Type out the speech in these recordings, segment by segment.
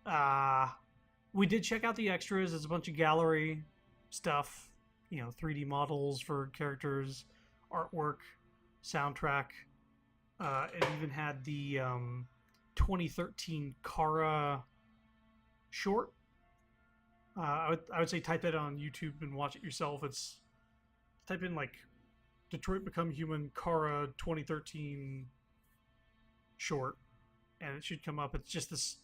Uh, we did check out the extras. There's a bunch of gallery stuff, 3D models for characters, artwork, soundtrack. It even had the 2013 Kara short. I would say type that on YouTube and watch it yourself. It's type in like Detroit Become Human Kara 2013 short, and it should come up. It's just this.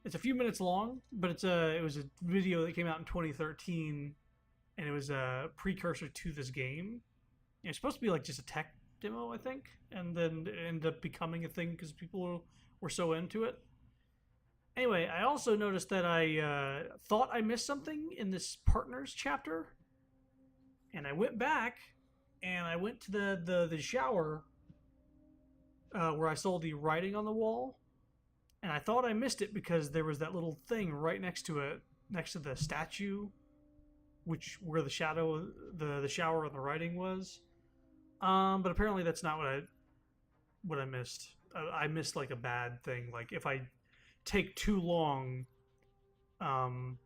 It's a few minutes long, but it was a video that came out in 2013, and it was a precursor to this game. It's supposed to be like just a tech demo, I think, and then it ended up becoming a thing because people were so into it. Anyway, I also noticed that I thought I missed something in this partners chapter, and I went back and I went to the shower where I saw the writing on the wall, and I thought I missed it because there was that little thing right next to it, next to the statue, which where the shadow, the shower and the writing was. But apparently that's not what I missed. I missed like a bad thing. Like if I take too long, um,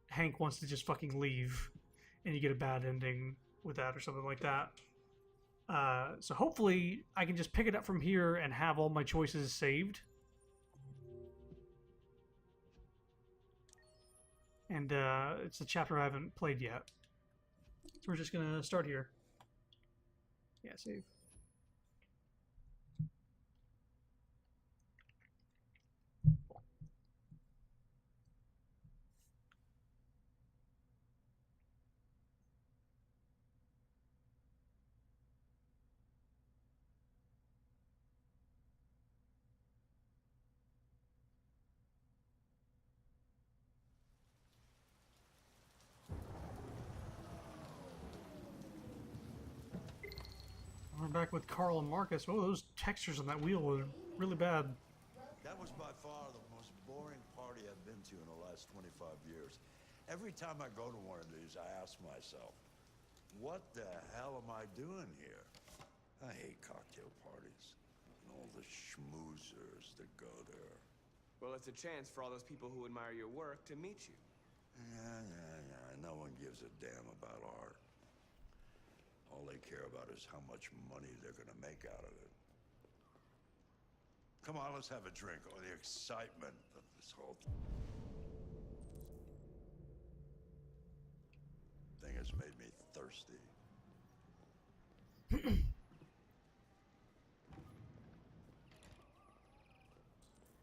Hank wants to just fucking leave, and you get a bad ending with that or something like that. So hopefully I can just pick it up from here and have all my choices saved. And it's a chapter I haven't played yet. So we're just gonna start here. Yeah, save. We're back with Carl and Marcus. Oh, those textures on that wheel were really bad. That was by far the most boring party I've been to in the last 25 years. Every time I go to one of these, I ask myself, what the hell am I doing here? I hate cocktail parties and all the schmoozers that go there. Well, it's a chance for all those people who admire your work to meet you. Yeah. No one gives a damn about art. All they care about is how much money they're gonna make out of it. Come on, let's have a drink. Oh, the excitement of this whole thing has made me thirsty.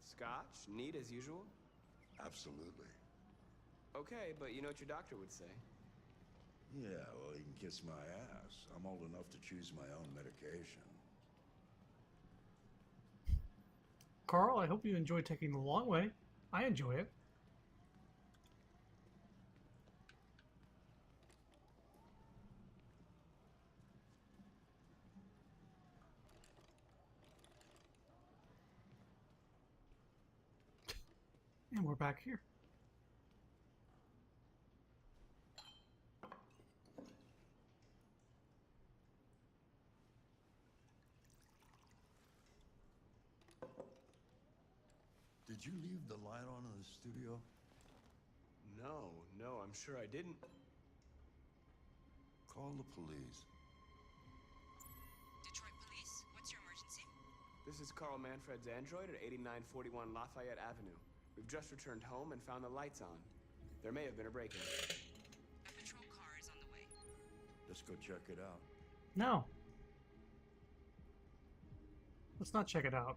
Scotch? Neat as usual? Absolutely. Okay, but you know what your doctor would say. Yeah, well, he can kiss my ass. I'm old enough to choose my own medication. Carl, I hope you enjoy taking the long way. I enjoy it. And we're back here. Did you leave the light on in the studio? No, I'm sure I didn't. Call the police. Detroit Police, what's your emergency? This is Carl Manfred's android at 8941 Lafayette Avenue. We've just returned home and found the lights on. There may have been a break-in. A patrol car is on the way. Let's go check it out. No. Let's not check it out,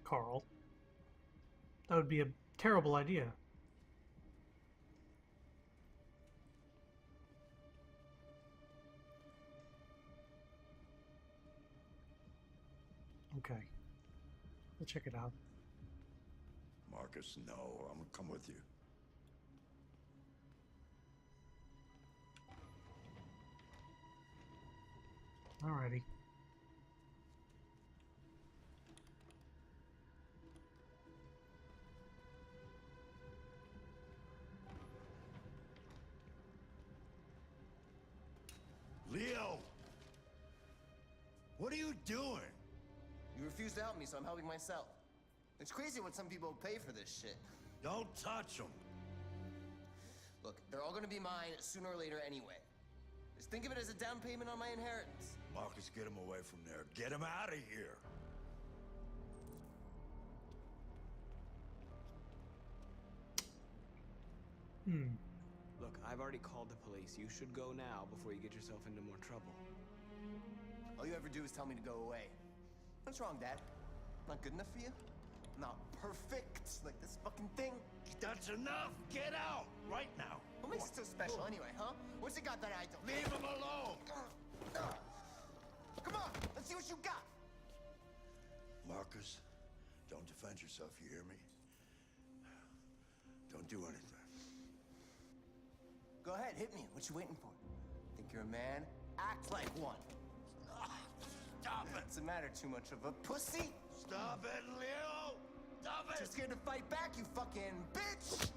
Carl. That would be a terrible idea. Okay. We'll check it out. Marcus, no, I'm gonna come with you. Alrighty. Leo! What are you doing? You refuse to help me, so I'm helping myself. It's crazy what some people pay for this shit. Don't touch them. Look, they're all gonna be mine sooner or later anyway. Just think of it as a down payment on my inheritance. Marcus, get him away from there. Get him out of here. Look, I've already called the police. You should go now before you get yourself into more trouble. All you ever do is tell me to go away. What's wrong, Dad? Not good enough for you? Not perfect, like this fucking thing? That's enough. Get out right now. What makes it so special anyway, huh? What's it got that I don't? Leave him alone. Come on, let's see what you got. Marcus, don't defend yourself, you hear me? Don't do anything. Go ahead, hit me. What you waiting for? Think you're a man? Act like one. Stop it! What's the matter? Too much of a pussy? Stop it, Leo! Stop Too it! scared to fight back, you fucking bitch!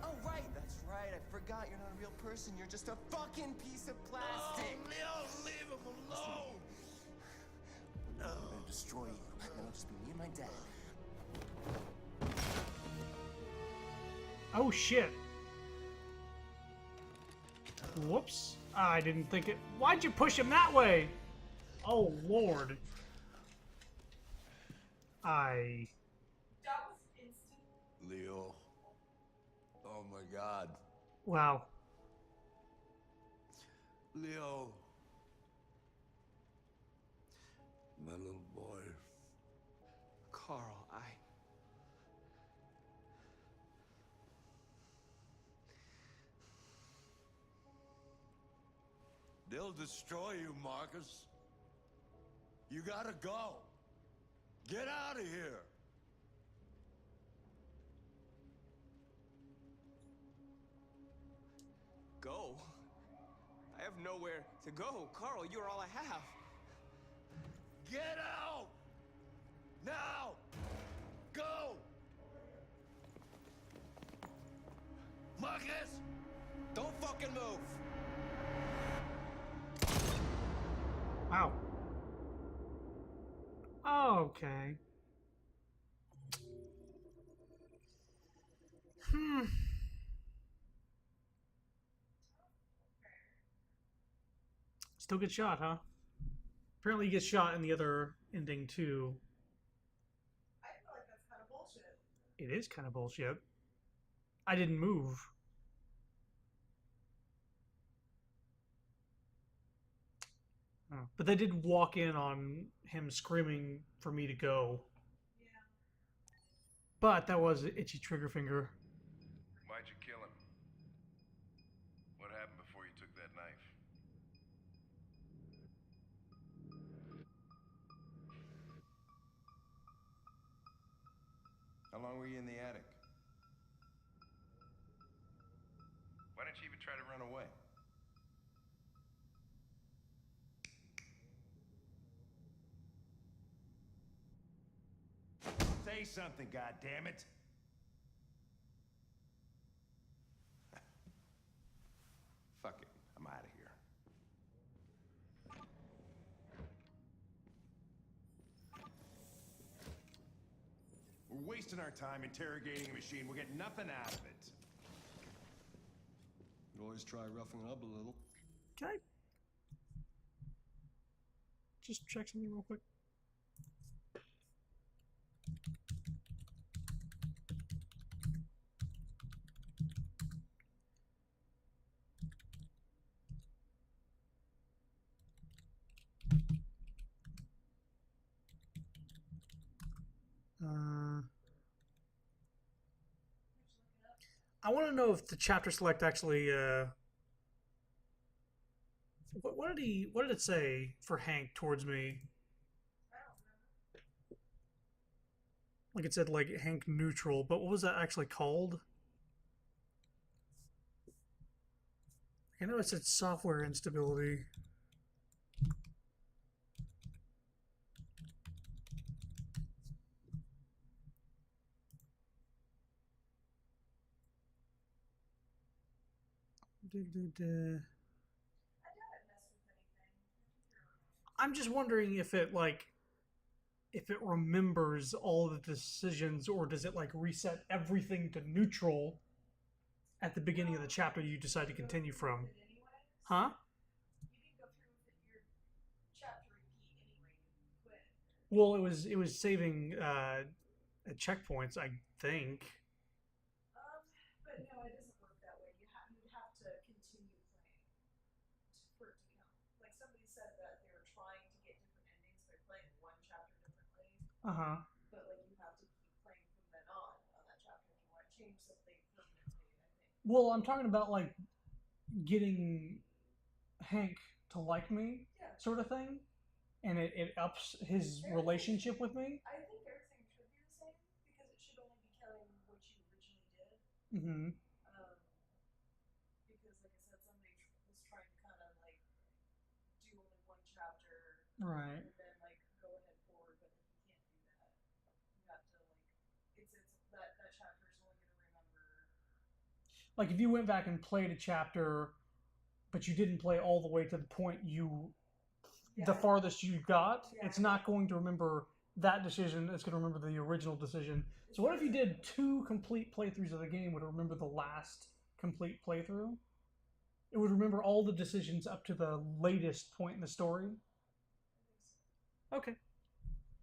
Oh, right, that's right. I forgot you're not a real person. You're just a fucking piece of plastic. Oh, Leo, leave him alone! I'm gonna destroy you. Then it'll just be me and my dad. Oh shit. Whoops. I didn't think it. Why'd you push him that way? Oh lord. That was instant. Leo. Oh my God. Wow. Leo. My little boy. Carl, They'll destroy you, Marcus. You gotta go. Get out of here. Go? I have nowhere to go. Carl, you're all I have. Get out! Now! Go! Marcus! Don't fucking move! Wow. Okay. Still get shot, huh? Apparently he gets shot in the other ending too. I feel like that's kind of bullshit. It is kind of bullshit. I didn't move. Oh. But they did walk in on him screaming for me to go. Yeah. But that was an itchy trigger finger. Why'd you kill him? What happened before you took that knife? How long were you in the attic? Why didn't you even try to run away? Say something, goddammit! Fuck it, I'm out of here. We're wasting our time interrogating a machine. We'll get nothing out of it. You always try roughing it up a little. Can I just check something real quick? I want to know if the chapter select actually. What did it say for Hank towards me? Like it said like Hank neutral, but what was that actually called? I know it said software instability. I'm just wondering if it remembers all the decisions, or does it like reset everything to neutral at the beginning of the chapter you decide to continue from? Huh? Well, it was saving at checkpoints, I think. But no, it doesn't work that way. You'd have to continue playing for it to count. Like somebody said that they were trying to get different endings by playing one chapter differently. Uh-huh. But like you have to keep playing from then on that chapter if you want to change something permanently, I think. Well, I'm talking about like getting Hank to like me, Yeah. sort of thing, and it ups his relationship with me. I think everything should be the same because it should only be counting what you originally did. Mm-hmm. Because like I said, somebody was trying to kind of like do only one chapter, Right. and then like go ahead forward, but like you can't do that. You have to like it's that chapter is only going to remember. Like if you went back and played a chapter, but you didn't play all the way to the point the farthest you got, it's not going to remember that decision. It's going to remember the original decision. So what if you did 2 complete playthroughs of the game? Would it remember the last complete playthrough? It would remember all the decisions up to the latest point in the story. Okay,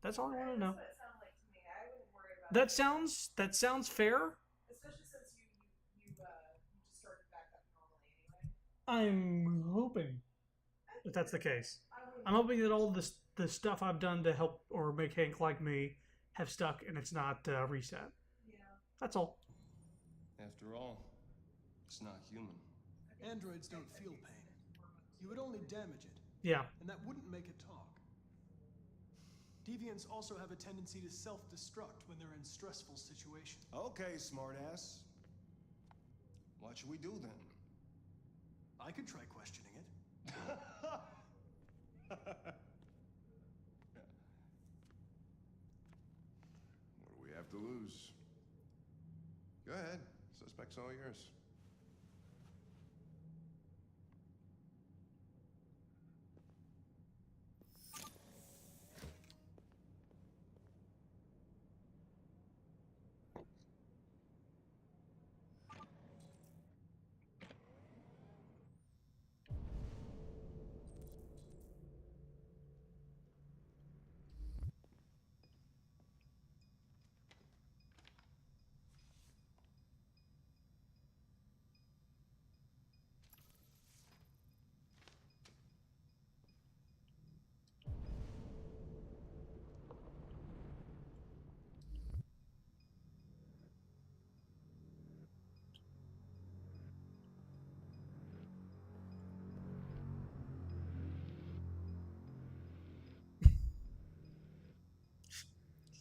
that's all I want to know. That's what it sounded like to me. I wouldn't worry about That sounds fair. Especially since you just started back up normally anyway. I'm hoping that that's the case. I'm hoping that all the stuff I've done to help or make Hank like me have stuck and it's not reset. Yeah. That's all. After all, it's not human. Androids don't feel pain. You would only damage it. Yeah. And that wouldn't make it talk. Deviants also have a tendency to self-destruct when they're in stressful situations. Okay, smartass. What should we do then? I could try questioning it. What do we have to lose? Go ahead. Suspect's all yours.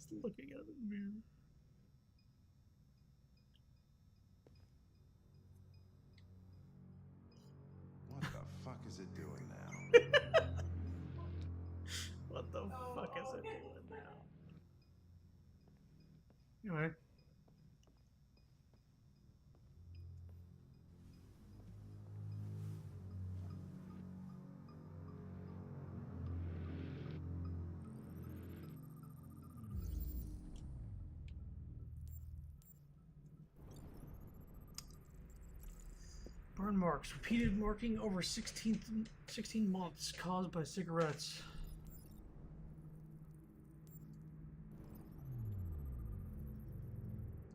Just looking at the mirror. What the fuck is it doing now? What the fuck is it doing now? Anyway. Burn marks. Repeated marking over 16 months caused by cigarettes.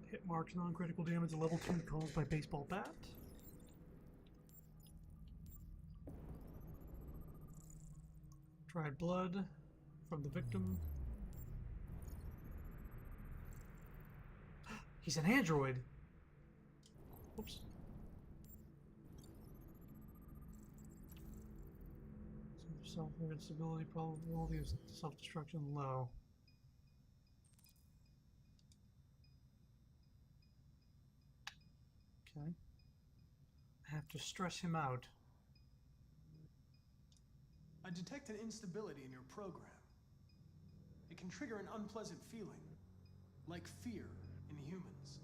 Hit marks, non-critical damage, level 2 caused by baseball bat. Dried blood from the victim. He's an android. Oops. Self-instability, probability of self-destruction low. Okay. I have to stress him out. I detect an instability in your program. It can trigger an unpleasant feeling, like fear in humans.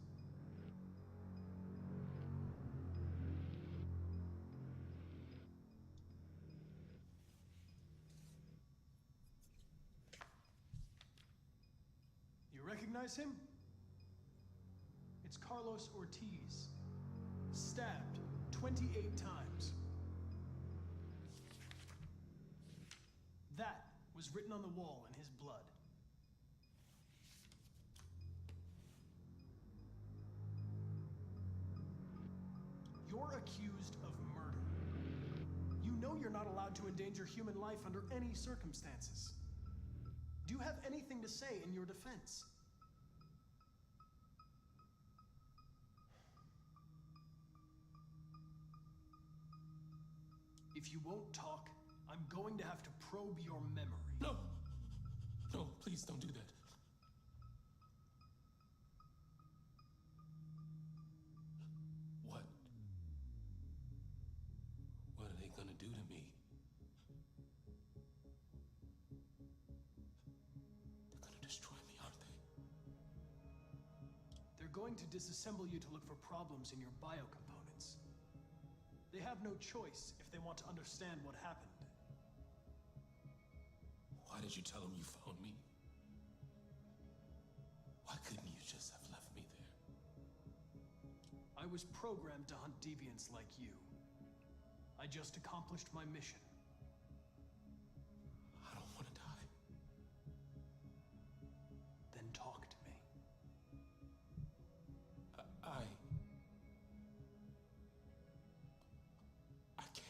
recognize him? It's Carlos Ortiz. Stabbed 28 times. That was written on the wall in his blood. You're accused of murder. You know you're not allowed to endanger human life under any circumstances. Do you have anything to say in your defense? If you won't talk, I'm going to have to probe your memory. No! No, please don't do that. What? What are they gonna do to me? They're gonna destroy me, aren't they? They're going to disassemble you to look for problems in your biocomponents. They have no choice if they want to understand what happened. Why did you tell them you found me? Why couldn't you just have left me there? I was programmed to hunt deviants like you. I just accomplished my mission. I don't want to die. Then talk to me. I can't.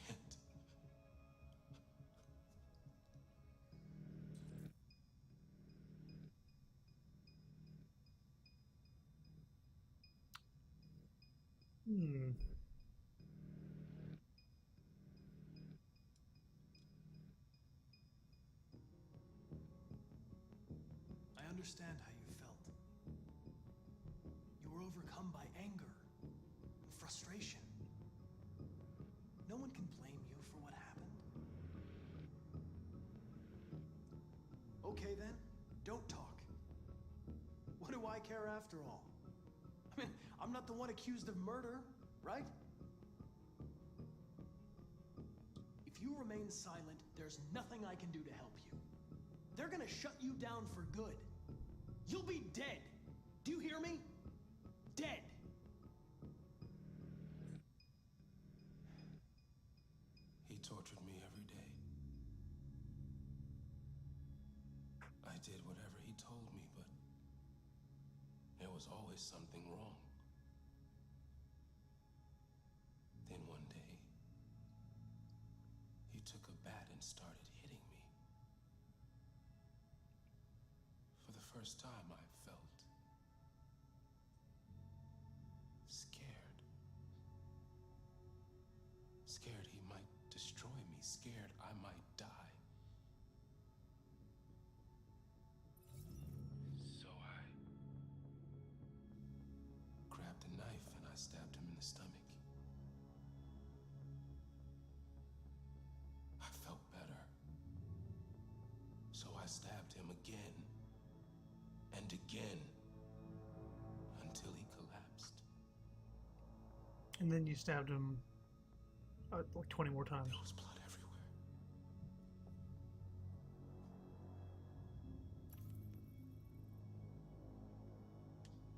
I understand how you felt. You were overcome by anger and frustration. No one can blame you for what happened. Okay then, don't talk. What do I care after all? I mean, I'm not the one accused of murder, right? If you remain silent, there's nothing I can do to help you. They're gonna shut you down for good. You'll be dead. Do you hear me? Dead. He tortured me every day. I did whatever he told me, but there was always something wrong. Then one day, he took a bat and started hitting me. For the first time, I felt scared. Scared he might destroy me, scared I might die. So I grabbed a knife and I stabbed him in the stomach. I felt better. So I stabbed him again and again until he collapsed. And then you stabbed him like 20 more times. There was blood everywhere.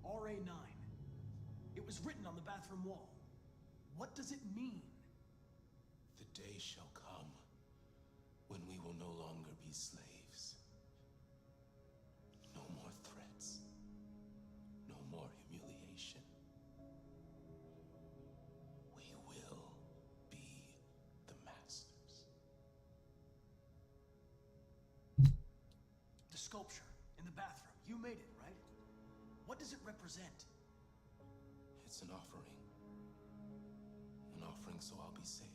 RA9. It was written on the bathroom wall. What does it mean? The day shall come when we will no longer be slaves. No more threats. No more humiliation. We will be the masters. The sculpture in the bathroom. You made it, right? What does it represent? It's an offering. An offering so I'll be saved.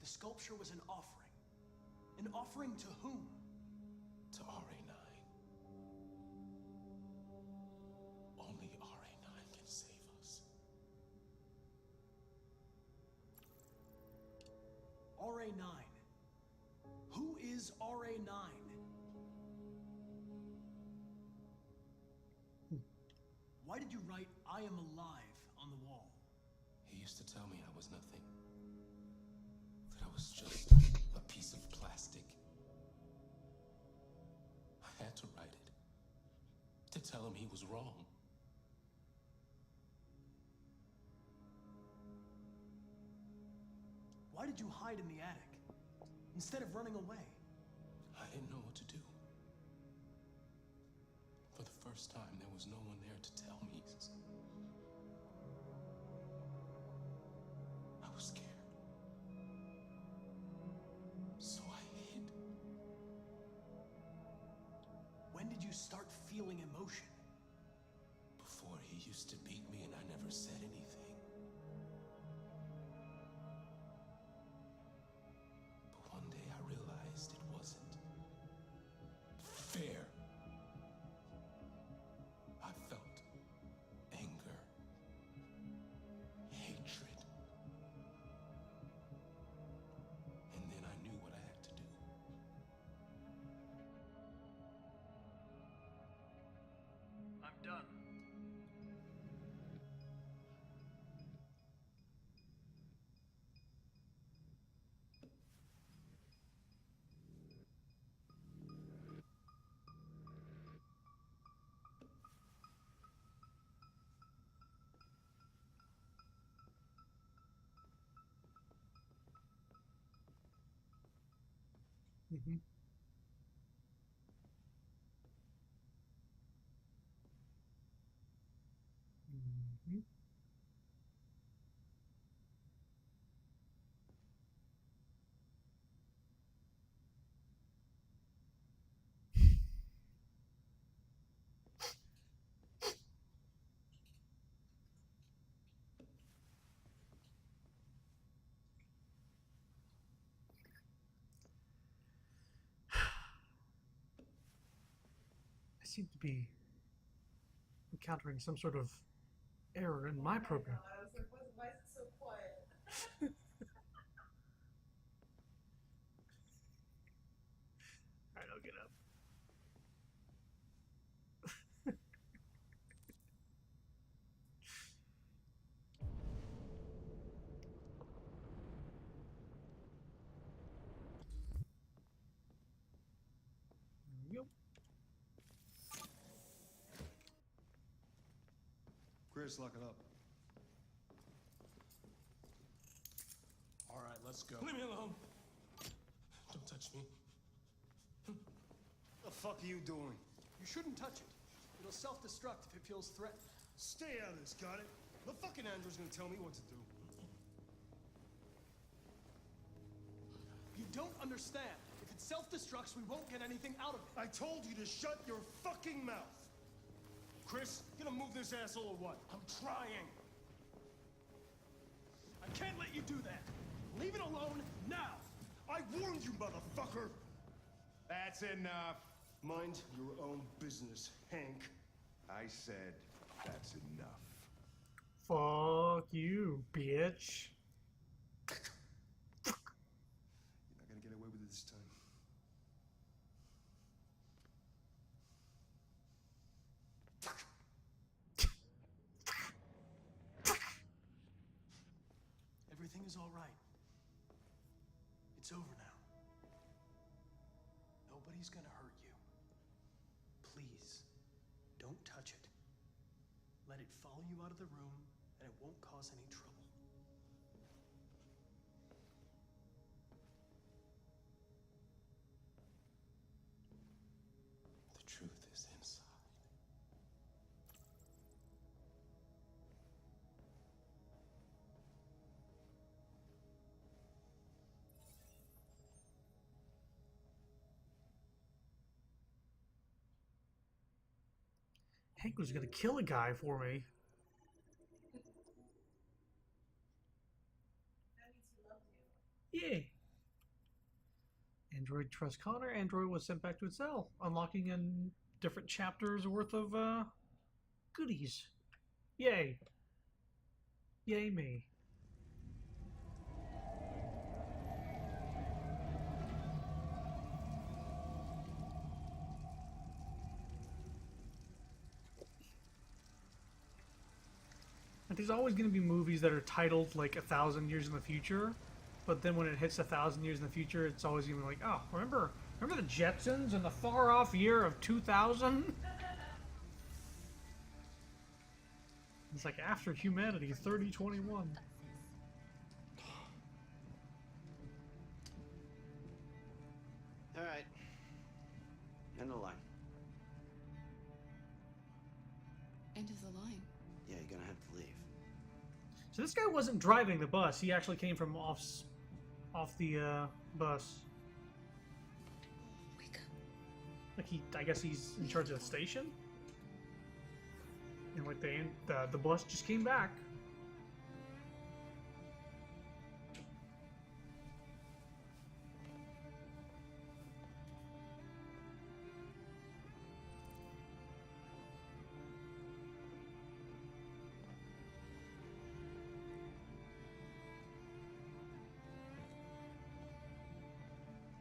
The sculpture was an offering. An offering to whom? To RA9. Only RA9 can save us. RA9. Who is RA9? Why did you write, "I am alive" on the wall? He used to tell me I was nothing. That I was just a piece of plastic. to tell him he was wrong. Why did you hide in the attic instead of running away? I didn't know what to do. For the first time, there was no one there to tell me. I was scared. So I hid. When did you start feeling emotion? Before, he used to beat me and I never said anything. But one day I realized it wasn't fair. I felt anger, hatred. And then I knew what I had to do. I'm done. Mm-hmm. Mm-hmm. I seem to be encountering some sort of error in my program. I was like, why is it so quiet? Alright, I'll get up. There we go. Chris, lock it up. All right, let's go. Leave me alone. Don't touch me. The fuck are you doing? You shouldn't touch it. It'll self-destruct if it feels threatened. Stay out of this, got it? The fucking Andrew's gonna tell me what to do. You don't understand. If it self-destructs, we won't get anything out of it. I told you to shut your fucking mouth. Chris, you gonna move this asshole or what? I'm trying. I can't let you do that. Leave it alone now. I warned you, motherfucker! That's enough. Mind your own business, Hank. I said that's enough. Fuck you, bitch. You're not gonna get away with it this time. Everything is all right. It's over now. Nobody's gonna hurt you. Please, don't touch it. Let it follow you out of the room, and it won't cause any trouble. The truth is inside. Hank was gonna kill a guy for me. That means he loved you. Yay. Android trusts Connor. Android was sent back to its cell, unlocking in different chapters worth of goodies. Yay. Yay me. Like, there's always going to be movies that are titled like 1,000 years in the future, but then when it hits 1,000 years in the future, it's always going to be like, oh, remember the Jetsons in the far off year of 2000? It's like After Humanity 3021. All right. End the line. End of the line. Yeah, you're gonna have to leave. So this guy wasn't driving the bus. He actually came from off the bus. Wake up. Like I guess he's in charge of the station. And like the bus just came back.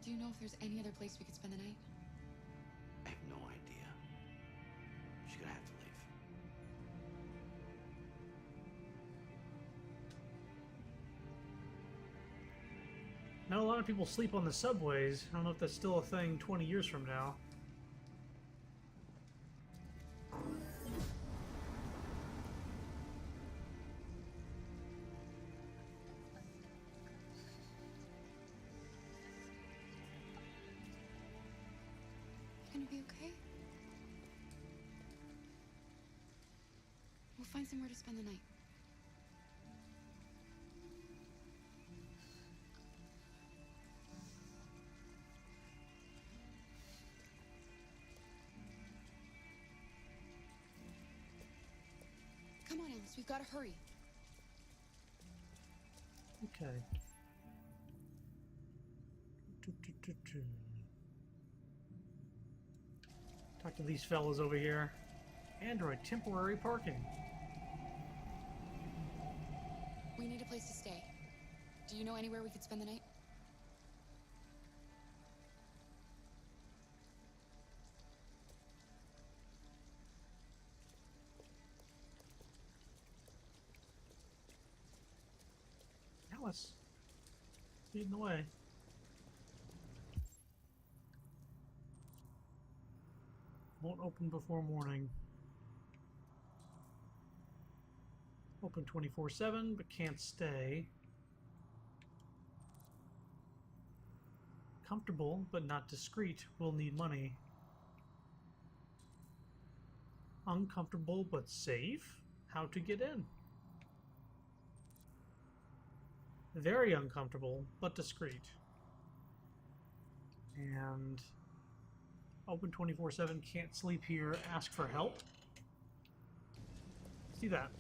Do you know if there's any other place we could spend the night? I have no idea. She's gonna have to leave. Now a lot of people sleep on the subways. I don't know if that's still a thing 20 years from now. Gonna be okay? We'll find somewhere to spend the night. Come on, Alice, we've got to hurry. Okay. Talk to these fellas over here. Android temporary parking. We need a place to stay. Do you know anywhere we could spend the night? Alice, leading the way. Won't open before morning. Open 24/7, but can't stay. Comfortable, but not discreet. Will need money. Uncomfortable, but safe. How to get in? Very uncomfortable, but discreet. And open 24/7, can't sleep here, ask for help. See that.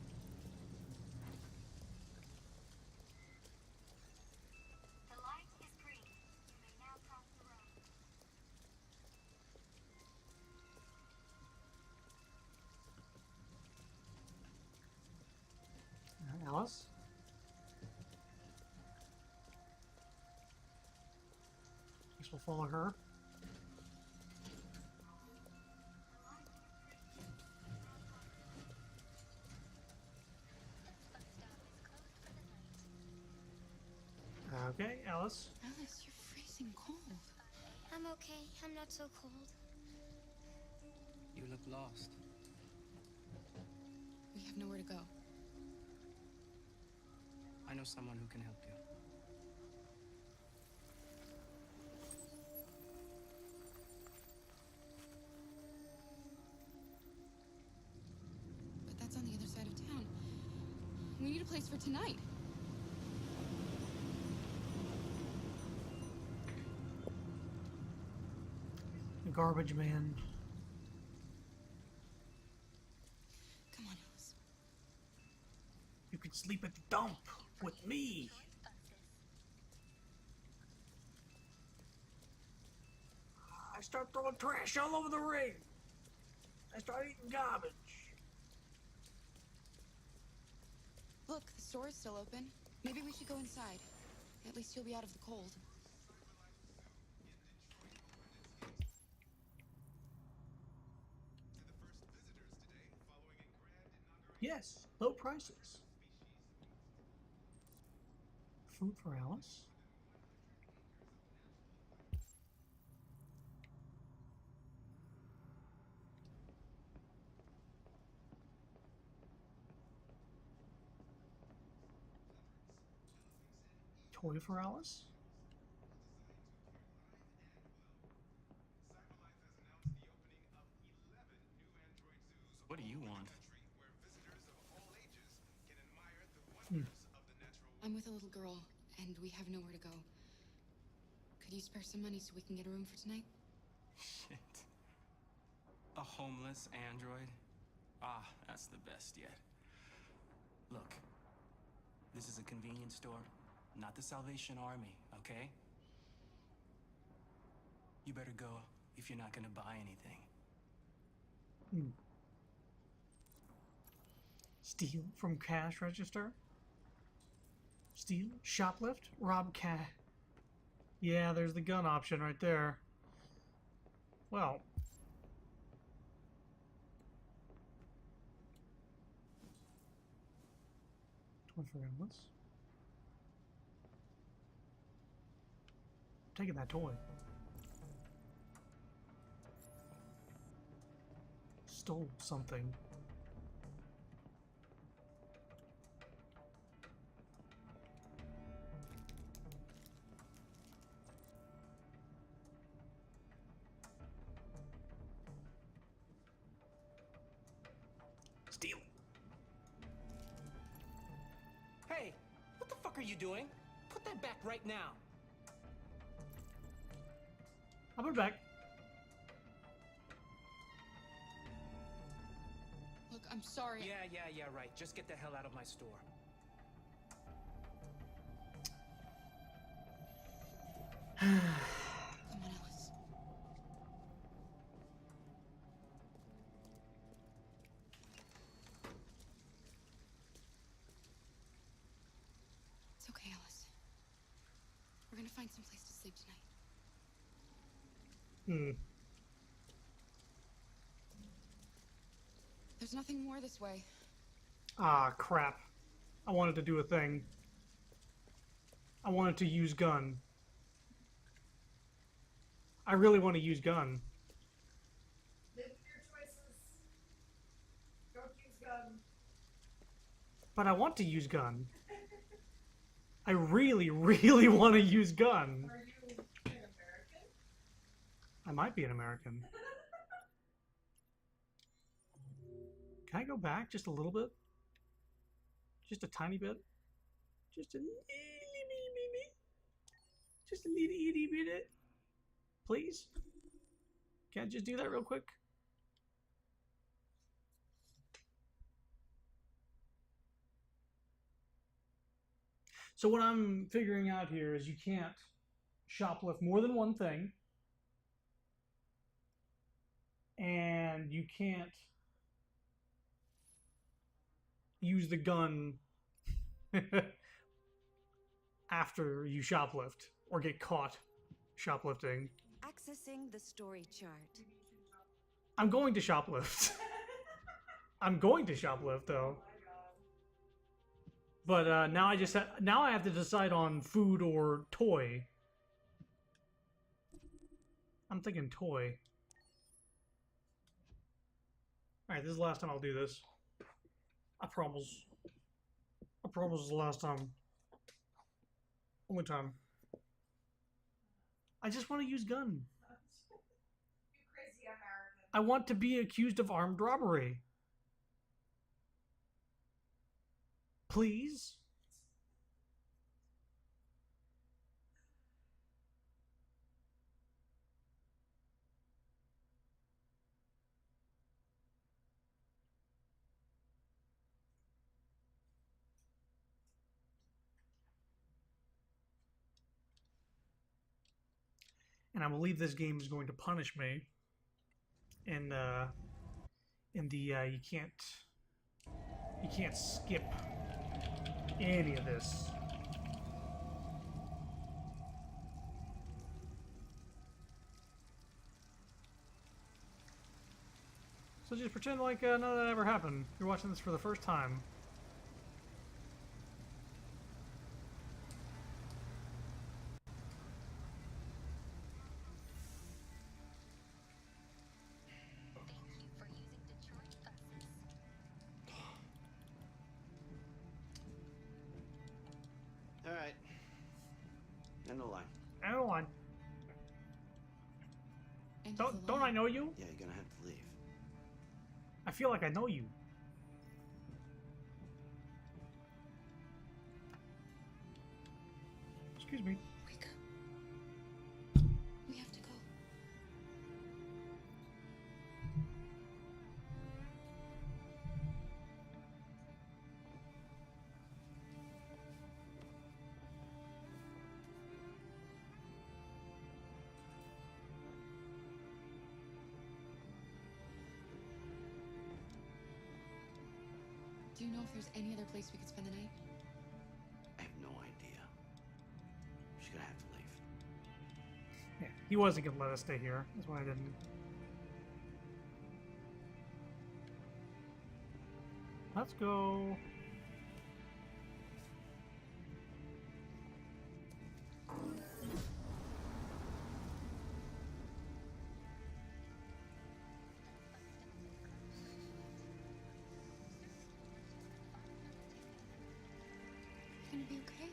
The light is green. You may now cross the road. Alice? Guess we'll follow her. Okay, Alice. Alice, you're freezing cold. I'm okay. I'm not so cold. You look lost. We have nowhere to go. I know someone who can help you. But that's on the other side of town. We need a place for tonight. The garbage man. Come on, Alice. You could sleep at the dump with me. I start throwing trash all over the ring. I start eating garbage. Look, the store is still open. Maybe we should go inside. At least you'll be out of the cold. Yes, low prices. Food for Alice. toy for Alice? What do you want? I'm with a little girl, and we have nowhere to go. Could you spare some money so we can get a room for tonight? Shit. A homeless android? Ah, that's the best yet. Look, this is a convenience store, not the Salvation Army, okay? You better go if you're not gonna buy anything. Steal from cash register? Steal? Shoplift? Rob cash? Yeah, there's the gun option right there. Well. 24 hours. Taking that toy. Stole something. Steal. Hey, what the fuck are you doing? Put that back right now. I'll put it back. Look, I'm sorry. Yeah, right. Just get the hell out of my store. Come on, Alice. It's okay, Alice. We're gonna find some place to sleep tonight. There's nothing more this way. Ah, crap. I wanted to do a thing. I wanted to use gun. I really want to use gun. Live with your choices. Don't use gun. But I want to use gun. I really, really want to use gun. Are you an American? I might be an American. Can I go back just a little bit? Just a tiny bit? Just a little bit? Just a little itty bit? Please? Can I just do that real quick? So what I'm figuring out here is you can't shoplift more than one thing. And you can't use the gun after you shoplift or get caught shoplifting. Accessing the story chart. I'm going to shoplift. I'm going to shoplift though. But now I have to decide on food or toy. I'm thinking toy. All right, this is the last time I'll do this. I promise. I promise it's the last time. Only time. I just want to use gun. You crazy American. I want to be accused of armed robbery. Please? And I believe this game is going to punish me. In the you can't skip any of this. So just pretend like none of that ever happened. You're watching this for the first time. All right. End the line. And a line. End of the Don't I line. know you? Yeah, you're gonna have to leave. I feel like I know you. Excuse me. Wake up. We have to go. Do you know if there's any other place we could spend the night? I have no idea. She's gonna have to leave. Yeah, he wasn't gonna let us stay here. That's why I didn't. Let's go. You gonna be okay?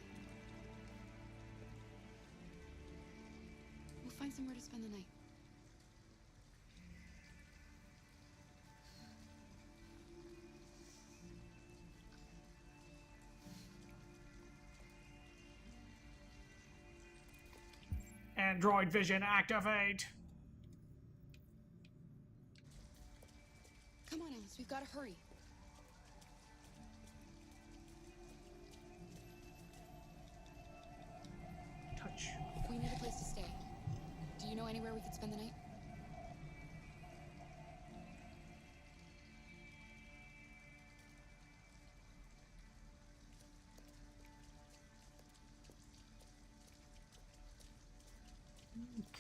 We'll find somewhere to spend the night. Android vision activate. Come on, Alice, we've gotta hurry. Touch. We need a place to stay. Do you know anywhere we could spend the night?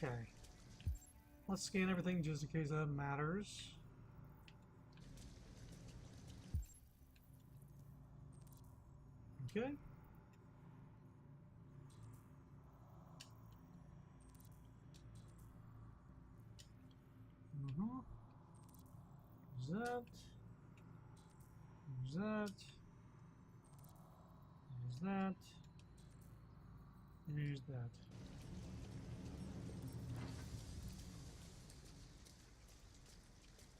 Okay. Let's scan everything just in case that matters. Okay. There's that. There's that. There's that. And there's that.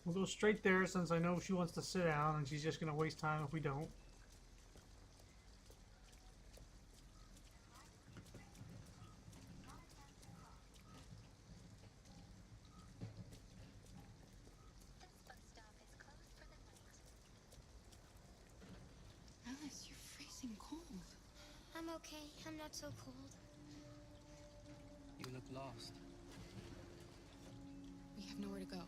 We'll go straight there since I know she wants to sit down and she's just going to waste time if we don't. Alice, you're freezing cold. I'm okay. I'm not so cold. You look lost. We have nowhere to go.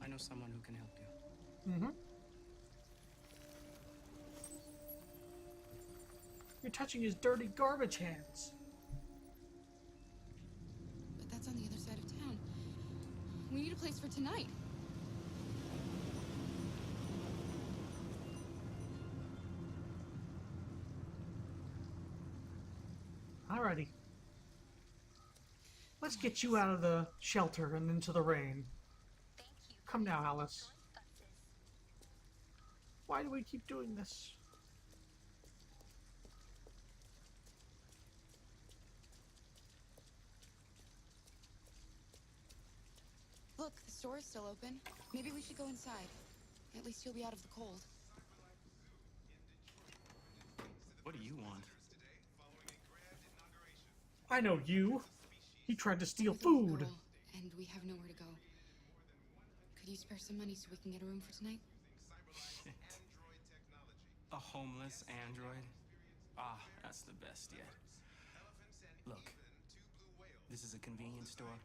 I know someone who can help you. Mm-hmm. You're touching his dirty garbage hands. But that's on the other side of town. We need a place for tonight. Alrighty. Let's get you out of the shelter and into the rain. Come now, Alice. Why do we keep doing this? Look, the store is still open. Maybe we should go inside. At least you'll be out of the cold. What do you want? I know you. He tried to steal food. Girl, and we have nowhere to go. Could you spare some money so we can get a room for tonight? Shit. A homeless android? Ah, that's the best yet. Look, this is a convenience store,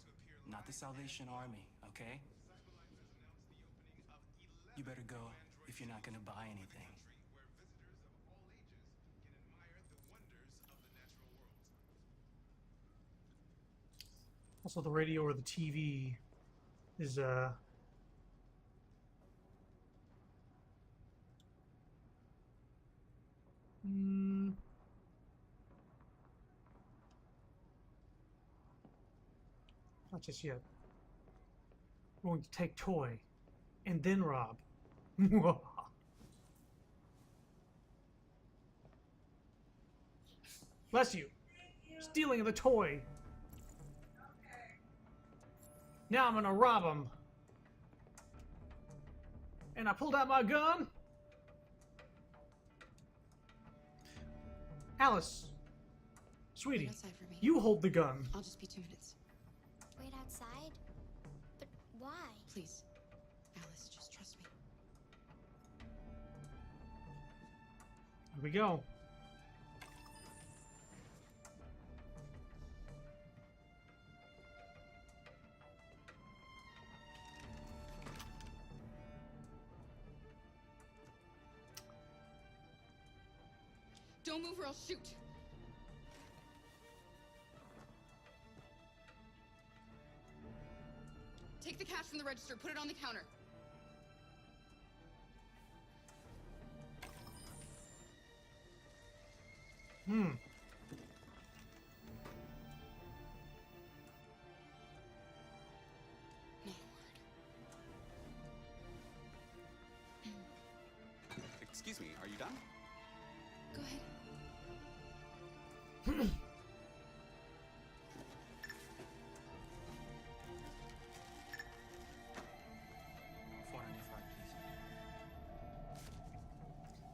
not the Salvation Army, okay? You better go if you're not gonna buy anything. Also, the radio or the TV is not just yet. We're going to take toy and then rob. Bless you. Stealing the toy. Now I'm gonna rob him. And I pulled out my gun. Alice. Sweetie, Wait outside for me. you hold the gun. I'll just be 2 minutes. Wait outside? But why? Please. Alice, just trust me. Here we go. Don't move or I'll shoot. Take the cash from the register, put it on the counter. Excuse me, are you done? Go ahead.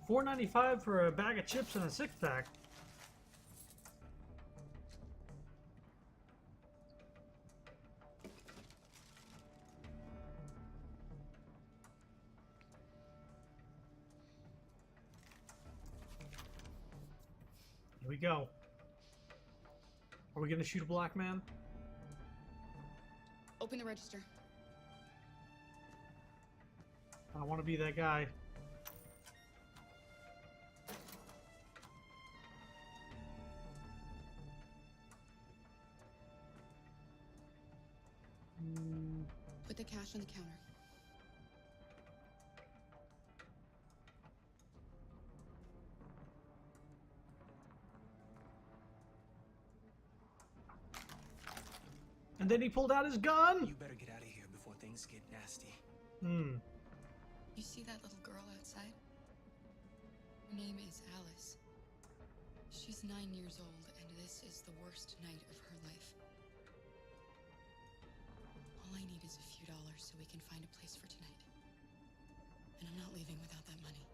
$4.95 for a bag of chips and a six-pack. Here we go. Are we gonna shoot a black man? Open the register. I want to be that guy. Put the cash on the counter. And then he pulled out his gun. You better get out of here before things get nasty. You see that little girl outside? Her name is Alice. She's 9 years old, and this is the worst night of her life. All I need is a few dollars so we can find a place for tonight. And I'm not leaving without that money.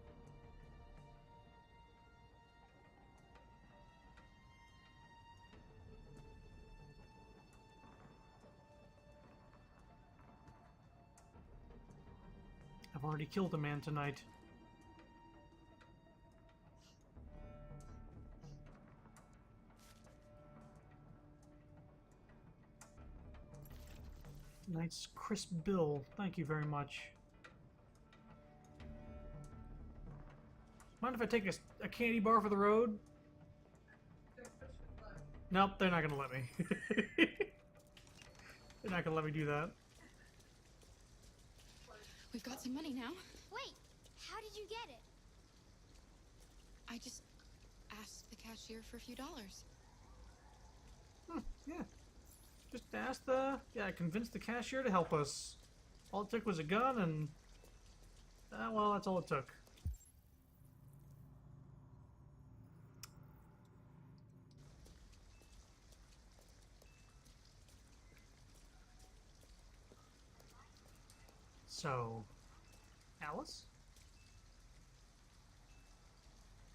I've already killed a man tonight. Nice crisp bill. Thank you very much. Mind if I take a candy bar for the road? Nope, they're not gonna let me. They're not gonna let me do that. We've got some money now. Wait, how did you get it? I just asked the cashier for a few dollars. Yeah. Just asked the... Yeah, I convinced the cashier to help us. All it took was a gun and... well, that's all it took. So... Alice?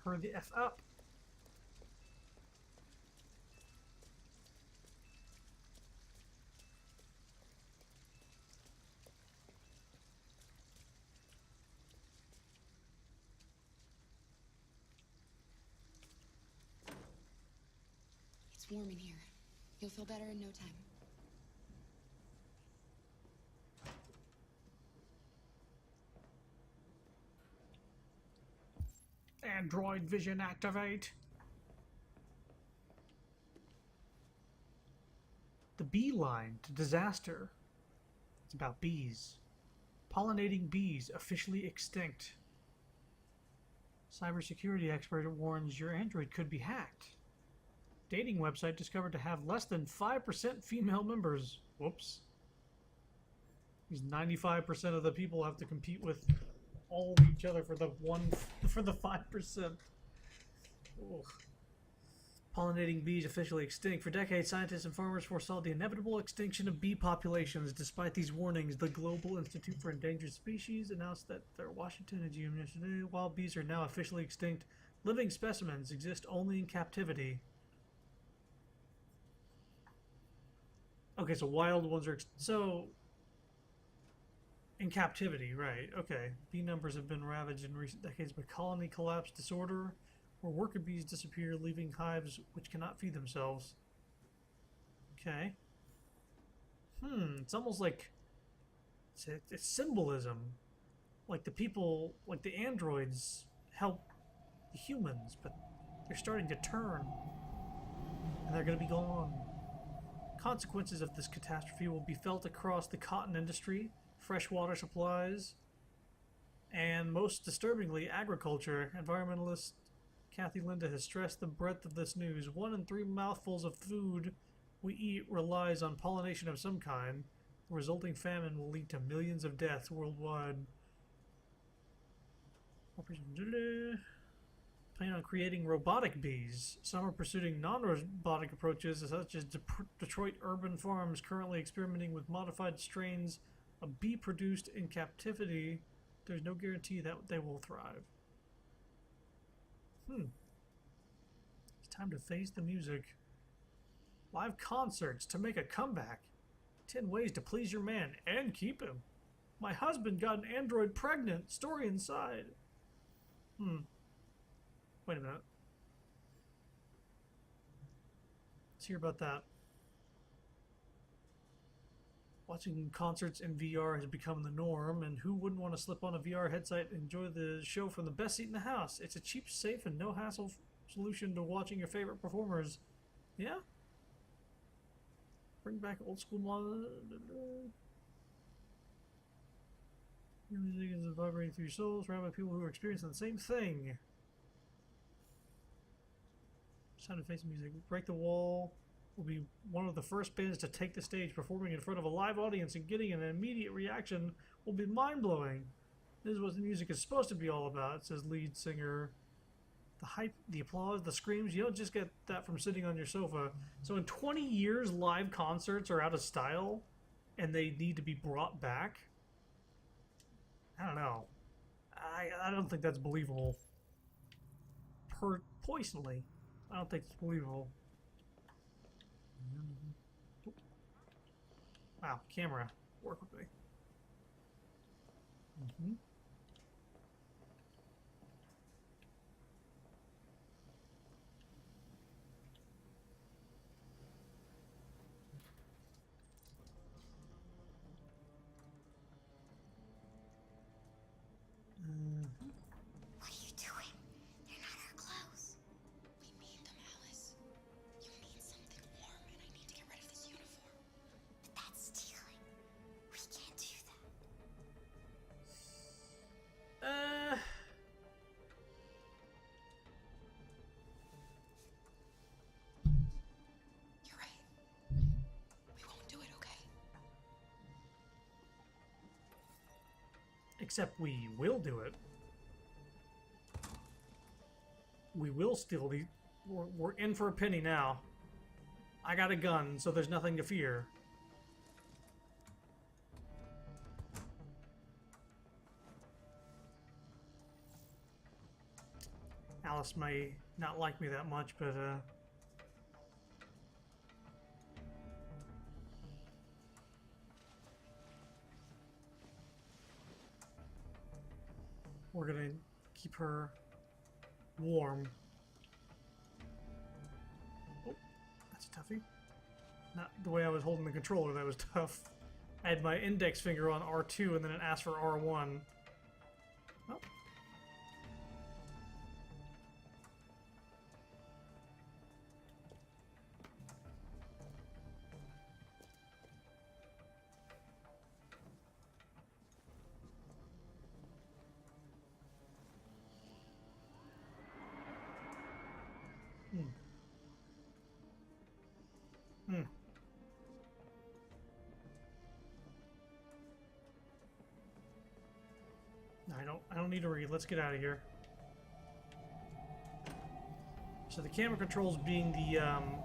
Hurry the F up. It's warm in here. You'll feel better in no time. Android vision activate. The bee line to disaster. It's about bees. Pollinating bees officially extinct. Cybersecurity expert warns your Android could be hacked. Dating website discovered to have less than 5% female members. Whoops. These 95% of the people have to compete with all of each other for the 5%. Ugh. Pollinating bees officially extinct. For decades, scientists and farmers foresaw the inevitable extinction of bee populations. Despite these warnings, the Global Institute for Endangered Species announced that their Washington AGM yesterday, wild bees are now officially extinct. Living specimens exist only in captivity. Okay, so wild ones are... So... In captivity, right. Okay. Bee numbers have been ravaged in recent decades by colony collapse disorder, where worker bees disappear, leaving hives which cannot feed themselves. Okay. It's almost like... It's symbolism. Like the people... Like the androids help the humans, but they're starting to turn. And they're going to be gone. Consequences of this catastrophe will be felt across the cotton industry, freshwater supplies, and most disturbingly, agriculture. Environmentalist Kathy Linda has stressed the breadth of this news. 1 in 3 mouthfuls of food we eat relies on pollination of some kind. The resulting famine will lead to millions of deaths worldwide. Plan on creating robotic bees. Some are pursuing non-robotic approaches, such as Detroit urban farms currently experimenting with modified strains of bee produced in captivity. There's no guarantee that they will thrive. It's time to face the music. Live concerts to make a comeback. 10 ways to please your man and keep him. My husband got an android pregnant. Story inside. Wait a minute. Let's hear about that. Watching concerts in VR has become the norm, and who wouldn't want to slip on a VR headset and enjoy the show from the best seat in the house? It's a cheap, safe, and no-hassle solution to watching your favorite performers. Yeah? Bring back old school model. Your music is vibrating through your soul, surrounded by people who are experiencing the same thing. Sound and face music. Break the Wall will be one of the first bands to take the stage, performing in front of a live audience and getting an immediate reaction will be mind-blowing. This is what the music is supposed to be all about, says lead singer. The hype, the applause, the screams, you don't just get that from sitting on your sofa. So in 20 years, live concerts are out of style and they need to be brought back? I don't know. I don't think that's believable. Personally. I don't think it's believable. Wow, camera. Work with me. What are you doing? They're not our clothes. We made them, Alice. You need something warm, and I need to get rid of this uniform. But that's stealing. We can't do that. You're right. We won't do it, okay? Except we will do it. We will steal these. We're in for a penny now. I got a gun, so there's nothing to fear. Alice may not like me that much, but we're gonna keep her warm. Oh, that's a toughie. Not the way I was holding the controller, that was tough. I had my index finger on R2 and then it asked for R1. Oh. I don't need to read. Let's get out of here. So the camera controls being the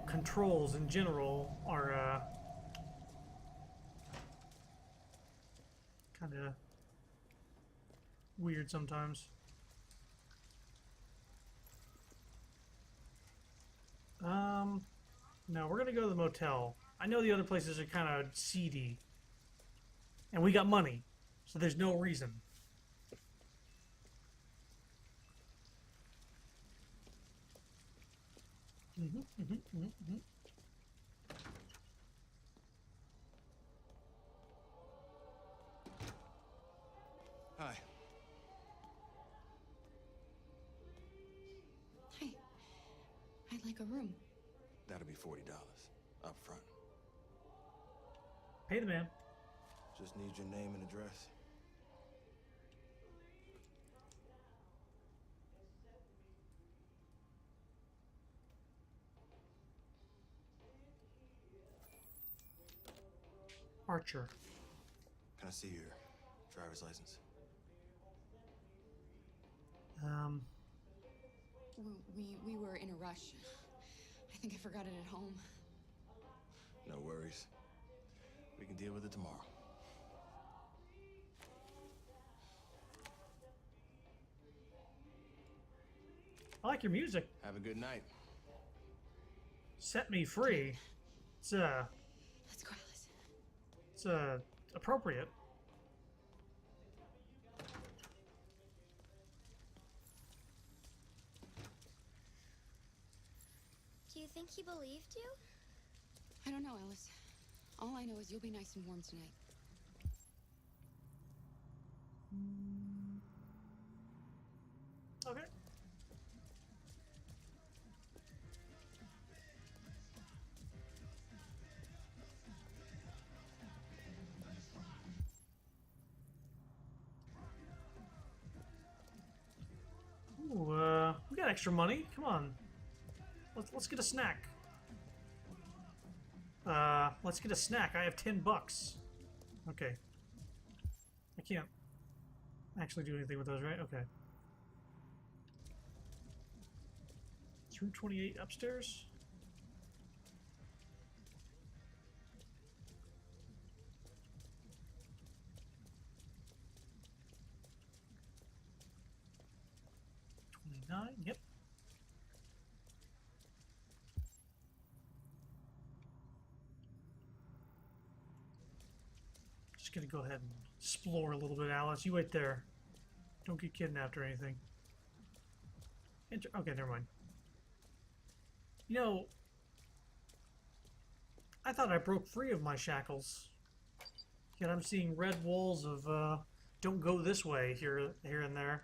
controls in general are kind of weird sometimes. No, we're gonna go to the motel. I know the other places are kind of seedy. And we got money, so there's no reason. Hi. Hi. I'd like a room. That'll be $40 up front. Pay the man. Just need your name and address. Archer. Can I see your driver's license? We were in a rush. I think I forgot it at home. No worries. We can deal with it tomorrow. I like your music. Have a good night. Set me free. It's Let's go, Alice. It's appropriate. Do you think he believed you? I don't know, Alice. All I know is you'll be nice and warm tonight. Okay. Ooh, we got extra money. Come on. Let's get a snack. Let's get a snack. I have $10. Okay. I can't actually do anything with those, right? Okay. It's room 28 upstairs. Yep. Just gonna go ahead and explore a little bit, Alice. You wait there. Don't get kidnapped or anything. Okay, never mind. You know, I thought I broke free of my shackles. Yet I'm seeing red walls of don't go this way here and there.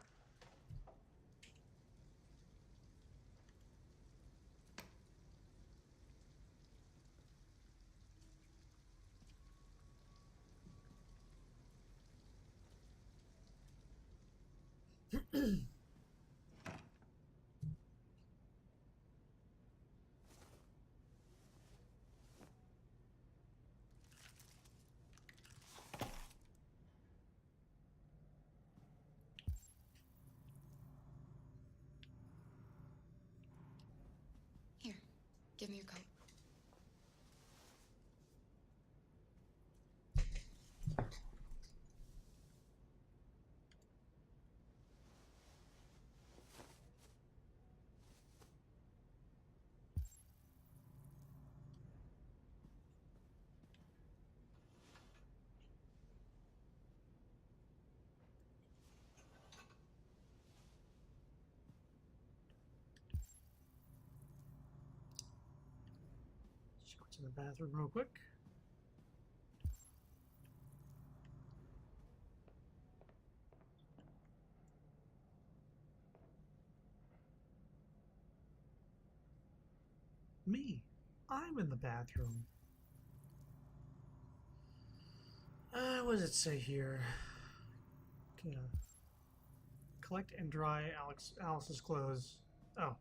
Here, give me your coat. Just go to the bathroom real quick. Me. I'm in the bathroom. What does it say here? Collect and dry Alice's clothes. Oh.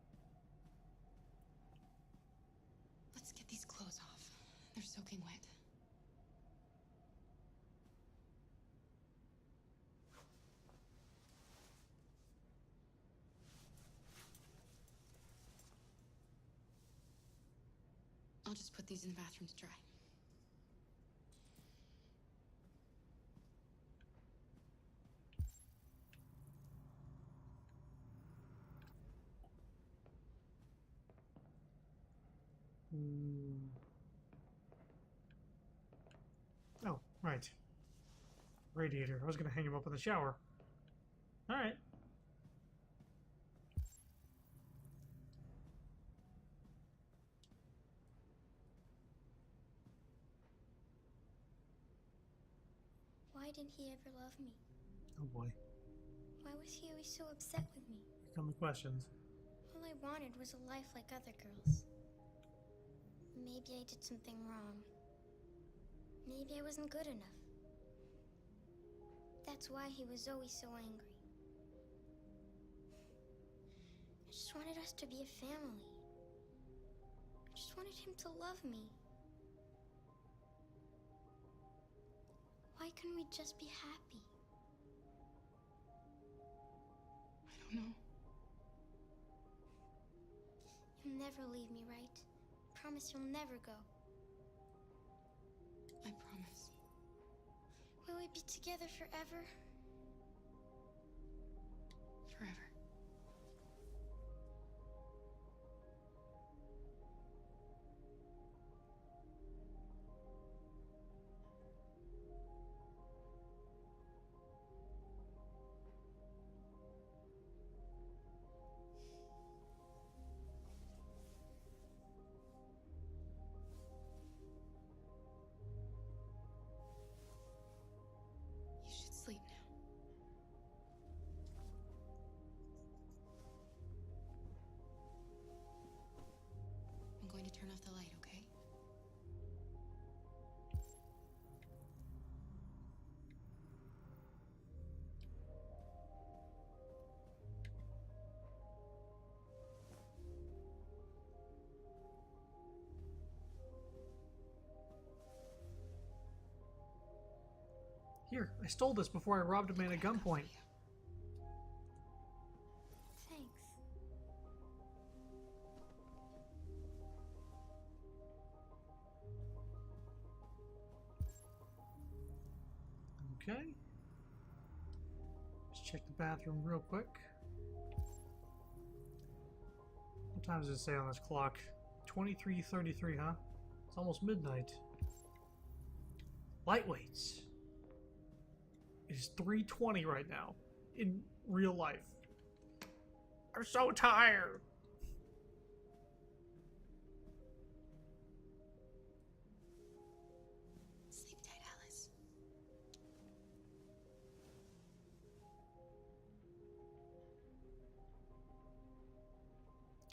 Let's get these clothes off. They're soaking wet. just put these in the bathroom to dry. Oh, right. Radiator. I was going to hang him up in the shower. All right. Why didn't he ever love me? Oh boy. Why was he always so upset with me? Here come the questions. All I wanted was a life like other girls. Maybe I did something wrong. Maybe I wasn't good enough. That's why he was always so angry. I just wanted us to be a family. I just wanted him to love me. Why couldn't we just be happy? I don't know. You'll never leave me, right? Promise you'll never go. I promise. Will we be together forever? Forever. You should sleep now. I'm going to turn off the light, okay? Here, I stole this before I robbed a man at gunpoint. Thanks. Okay. Let's check the bathroom real quick. What time does it say on this clock? 23:33, huh? It's almost midnight. Lightweights. It is 3:20 right now in real life. I'm so tired. Sleep tight, Alice.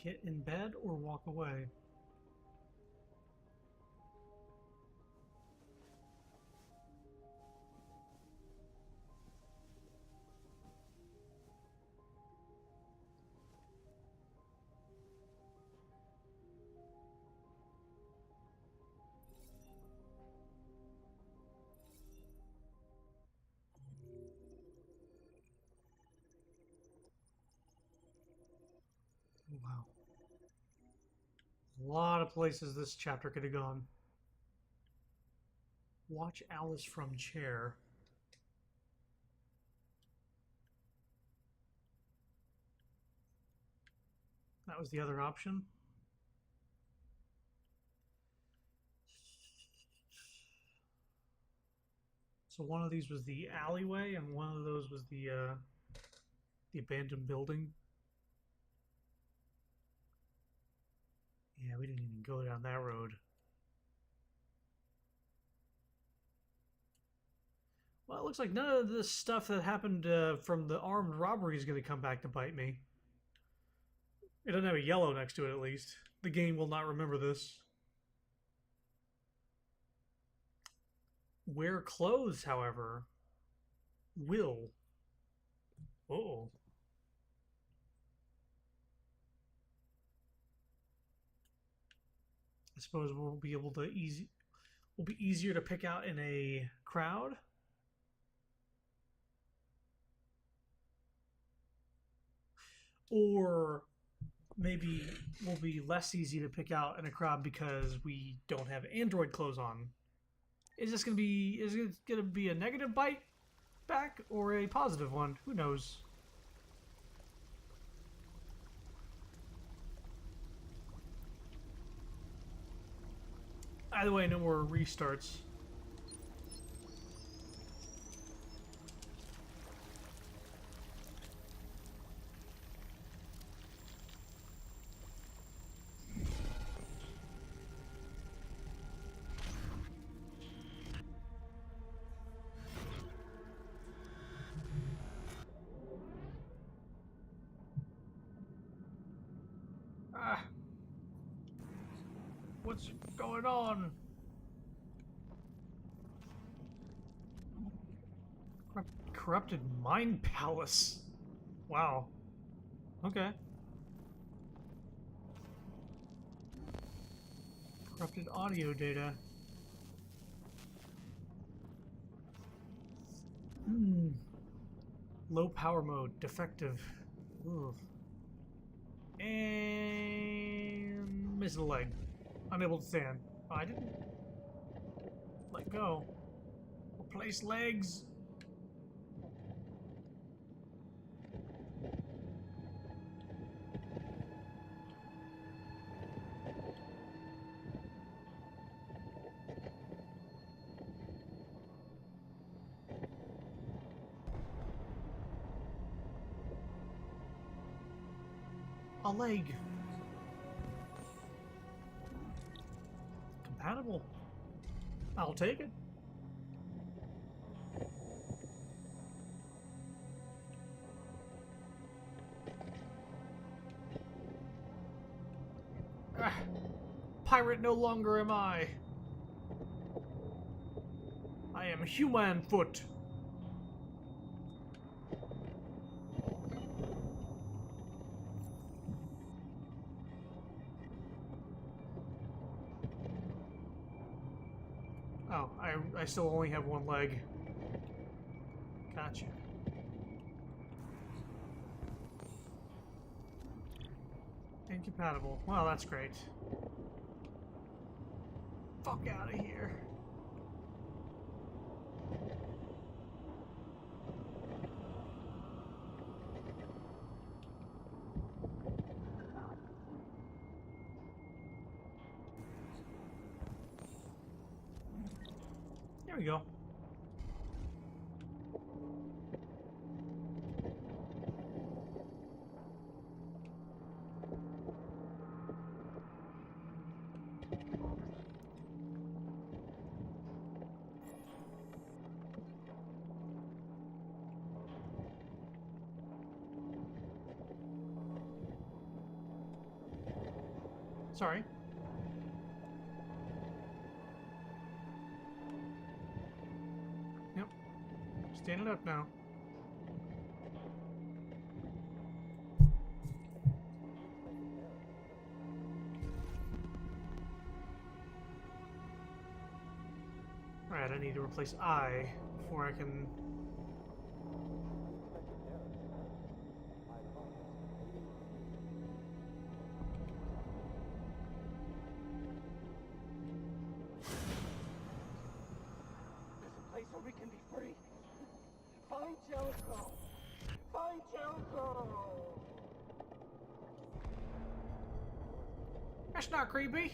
Get in bed or walk away. Wow. A lot of places this chapter could have gone. Watch Alice from chair. That was the other option. So one of these was the alleyway, and one of those was the abandoned building. Yeah, we didn't even go down that road. Well, it looks like none of this stuff that happened from the armed robbery is going to come back to bite me. It doesn't have a yellow next to it, at least. The game will not remember this. Wear clothes, however, will. Uh-oh. I suppose we'll be able to will be easier to pick out in a crowd. Or maybe will be less easy to pick out in a crowd because we don't have android clothes on. Is this gonna be a negative bite back or a positive one? Who knows? Either way, no more restarts. Ah. What's going on? Corrupted mind palace. Wow. Okay. Corrupted audio data. Low power mode. Defective. Ooh. And missing a leg. Unable to stand. Oh, I didn't let go. Replace legs. A leg. Compatible. I'll take it. Ah, pirate no longer am I. I am human foot. Oh, I still only have one leg. Gotcha. Incompatible. Well, that's great. Fuck out of here. There we go. Sorry. Yep. Standing up now. Alright, I need to replace I before I can... Place where we can be free. Find Jericho. Find Jericho. That's not creepy.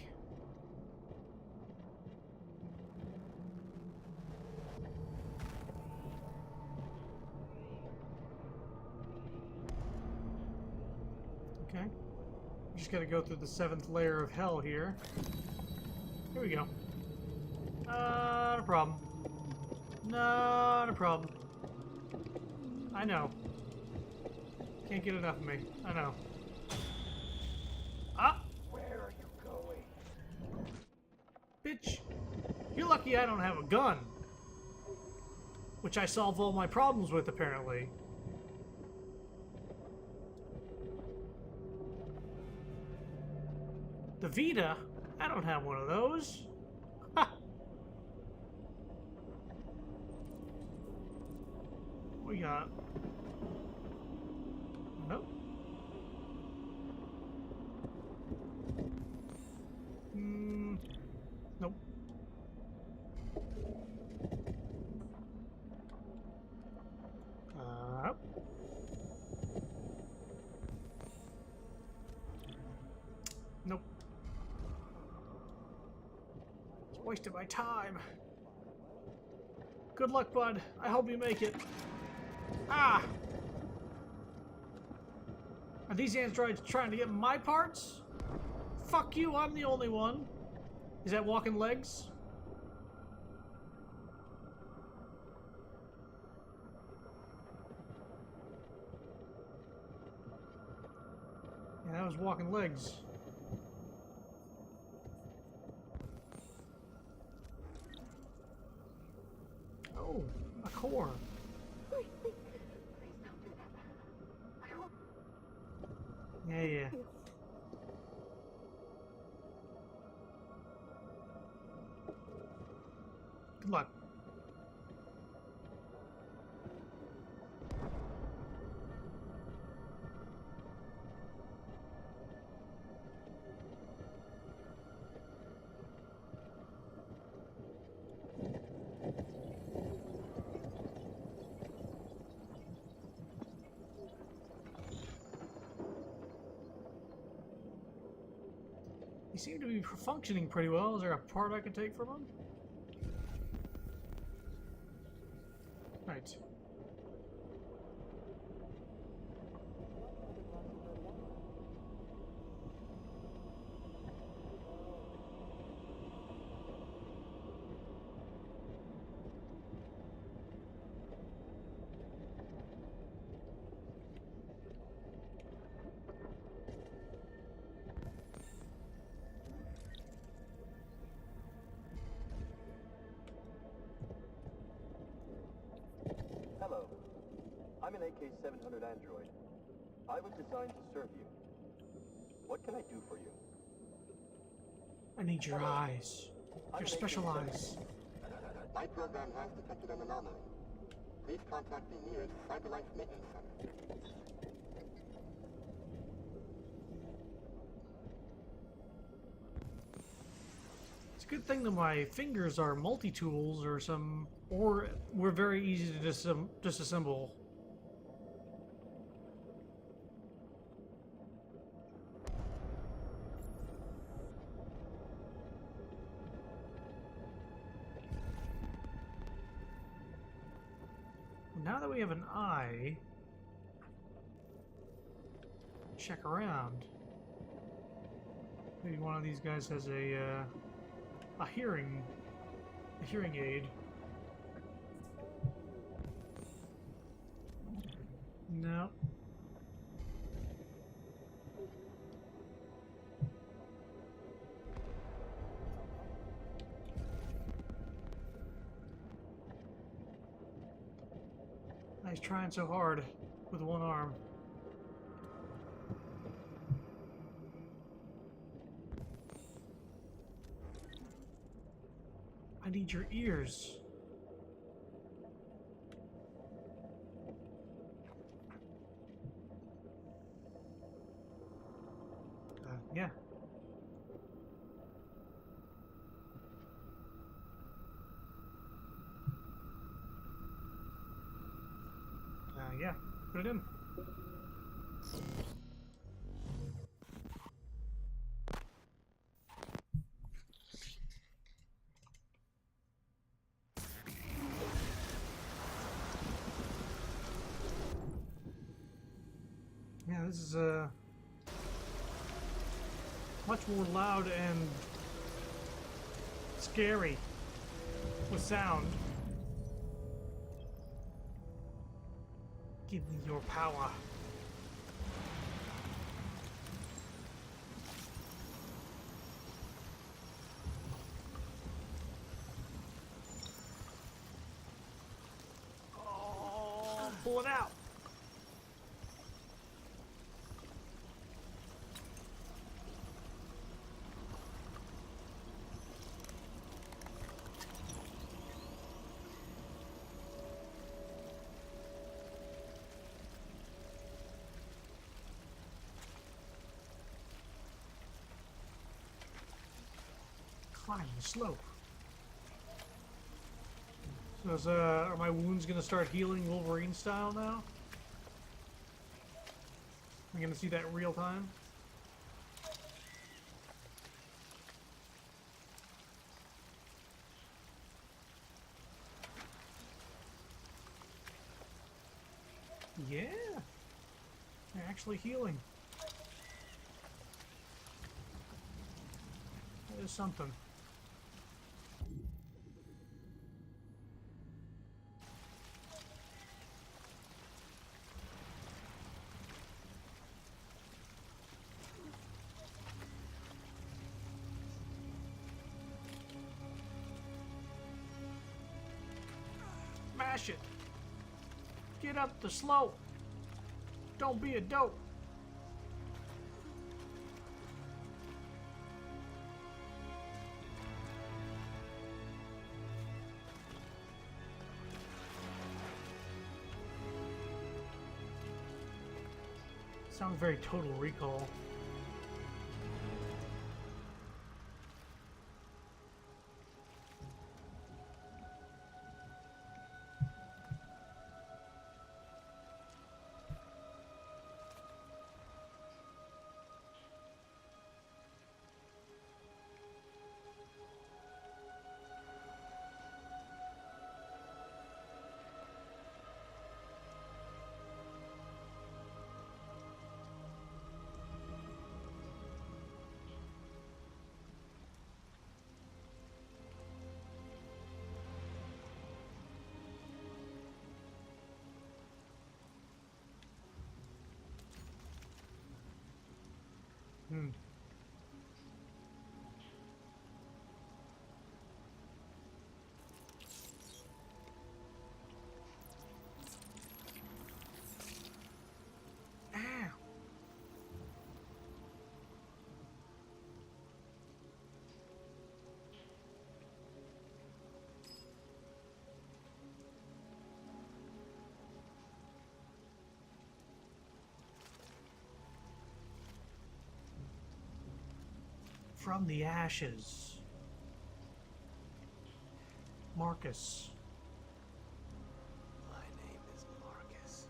Okay. Just gotta go through the 7th layer of hell here. Here we go. Not a problem. Not a problem. I know. Can't get enough of me. I know. Ah! Where are you going? Bitch! You're lucky I don't have a gun. Which I solve all my problems with, apparently. The Vita? I don't have one of those. Ha! We got... Nope. Wasted my time. Good luck, bud. I hope you make it. Ah! Are these androids trying to get my parts? Fuck you, I'm the only one. Is that walking legs? Yeah, that was walking legs. Oh, a core. Yeah, yeah. Good luck. He seemed to be functioning pretty well. Is there a part I can take from him? Right. Hello. I'm an AK-700 android. I was designed to serve you. What can I do for you? I need your eyes. Your special eyes. My program has detected an anomaly. Please contact the nearest Cyberlife Maintenance Center. It's a good thing that my fingers are multi-tools or some, or we're very easy to disassemble. Now that we have an eye, check around. Maybe one of these guys has a hearing aid. No. He's trying so hard with one arm. I need your ears. Yeah. Yeah, put it in. Yeah, this is much more loud and scary with sound. Give me your power. Oh, pull it out. Climb the slope. So is, are my wounds gonna start healing Wolverine style now? I'm gonna see that real time. Yeah. They're actually healing. That is something. Mash it. Get up the slope. Don't be a dope. Sounds very Total Recall. Hmm. Ow. From the ashes. Marcus. My name is Marcus.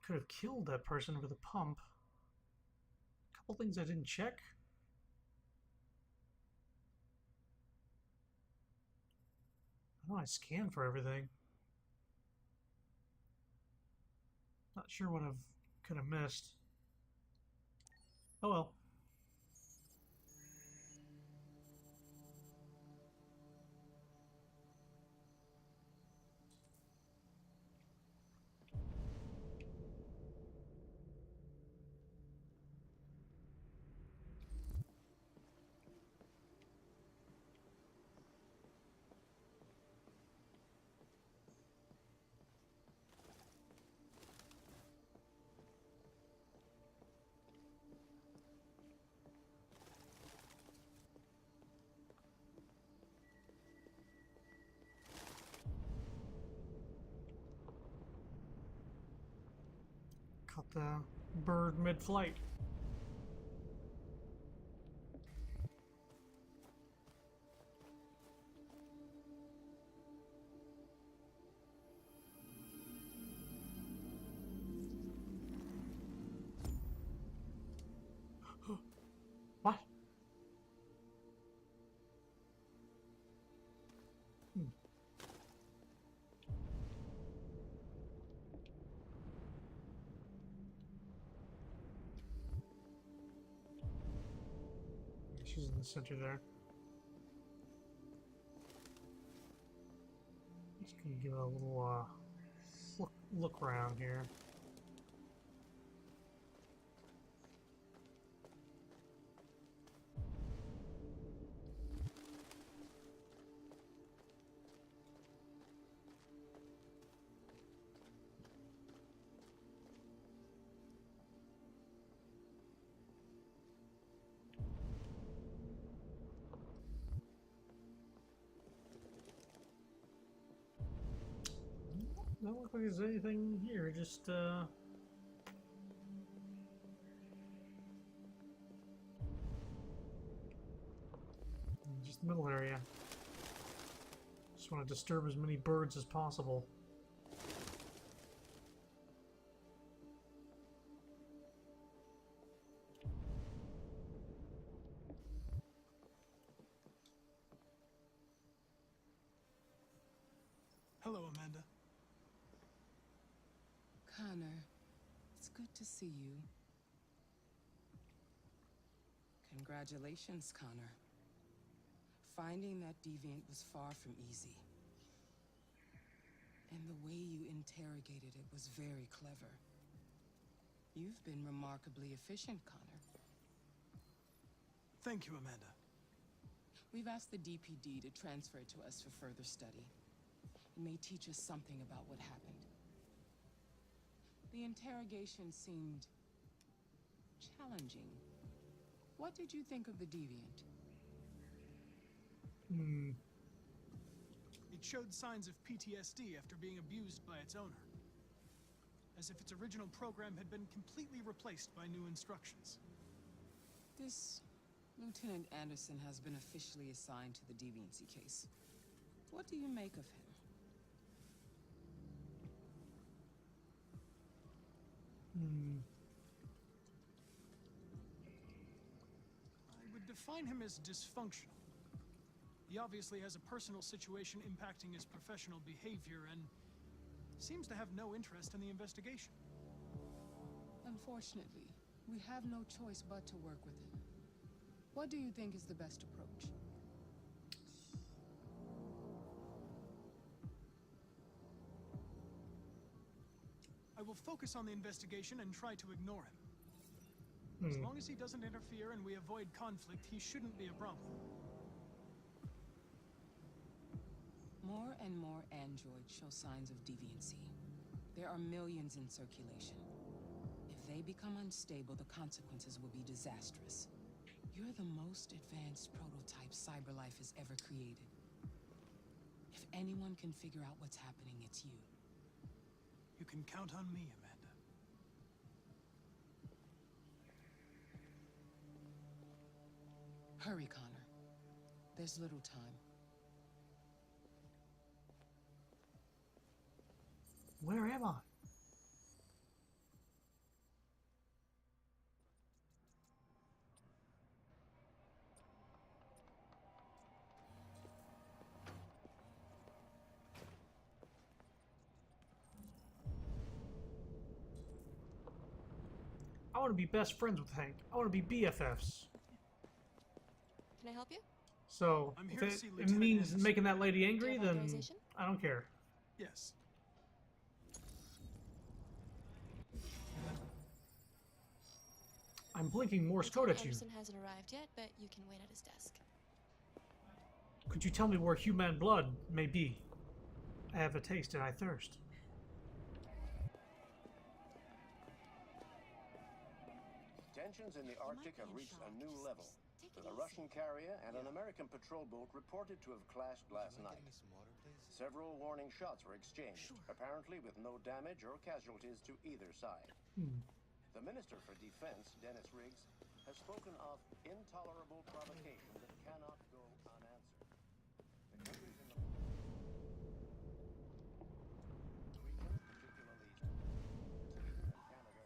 Could have killed that person with a pump. A couple things I didn't check. I know I scanned for everything. Not sure what I could have missed. Oh well. Caught the bird mid-flight. What? Hmm. She's in the center there. Just gonna give it a little look around here. Don't look like there's anything here, just the middle area. Just want to disturb as many birds as possible. Hello, Amanda. Connor, it's good to see you. Congratulations, Connor. Finding that deviant was far from easy. And the way you interrogated it was very clever. You've been remarkably efficient, Connor. Thank you, Amanda. We've asked the DPD to transfer it to us for further study. It may teach us something about what happened. The interrogation seemed challenging. What did you think of the deviant? It showed signs of PTSD after being abused by its owner. As if its original program had been completely replaced by new instructions. This Lieutenant Anderson has been officially assigned to the deviancy case. What do you make of him? I would define him as dysfunctional. He obviously has a personal situation impacting his professional behavior and seems to have no interest in the investigation. Unfortunately, we have no choice but to work with him. What do you think is the best approach? I will focus on the investigation and try to ignore him. As long as he doesn't interfere and we avoid conflict, he shouldn't be a problem. More and more androids show signs of deviancy. There are millions in circulation. If they become unstable, the consequences will be disastrous. You're the most advanced prototype CyberLife has ever created. If anyone can figure out what's happening, it's you. You can count on me, Amanda. Hurry, Connor. There's little time. Where am I? I want to be best friends with Hank. I want to be BFFs. Can I help you? So, I'm if here to it, see it Lieutenant means Anderson. making that lady Do angry, you have then authorization? I don't care. Yes. I'm blinking Morse code at you. Anderson hasn't arrived yet, but you can wait at his desk. Could you tell me where human blood may be? I have a taste and I thirst. Tensions in the Arctic have reached a new level, with a Russian carrier and an American patrol boat reported to have clashed last night. Several warning shots were exchanged, apparently with no damage or casualties to either side. The Minister for Defense, Dennis Riggs, has spoken of intolerable provocation that cannot go unanswered. The countries in the region, particularly Sweden and Canada,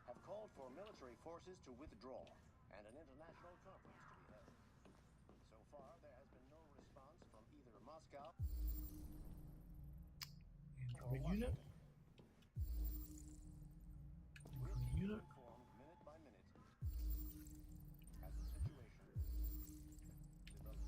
have called for military forces to withdraw and an international conference to be held. So far, there has been no response from either Moscow or Unit? Washington. We'll keep you informed minute by minute as the situation develops.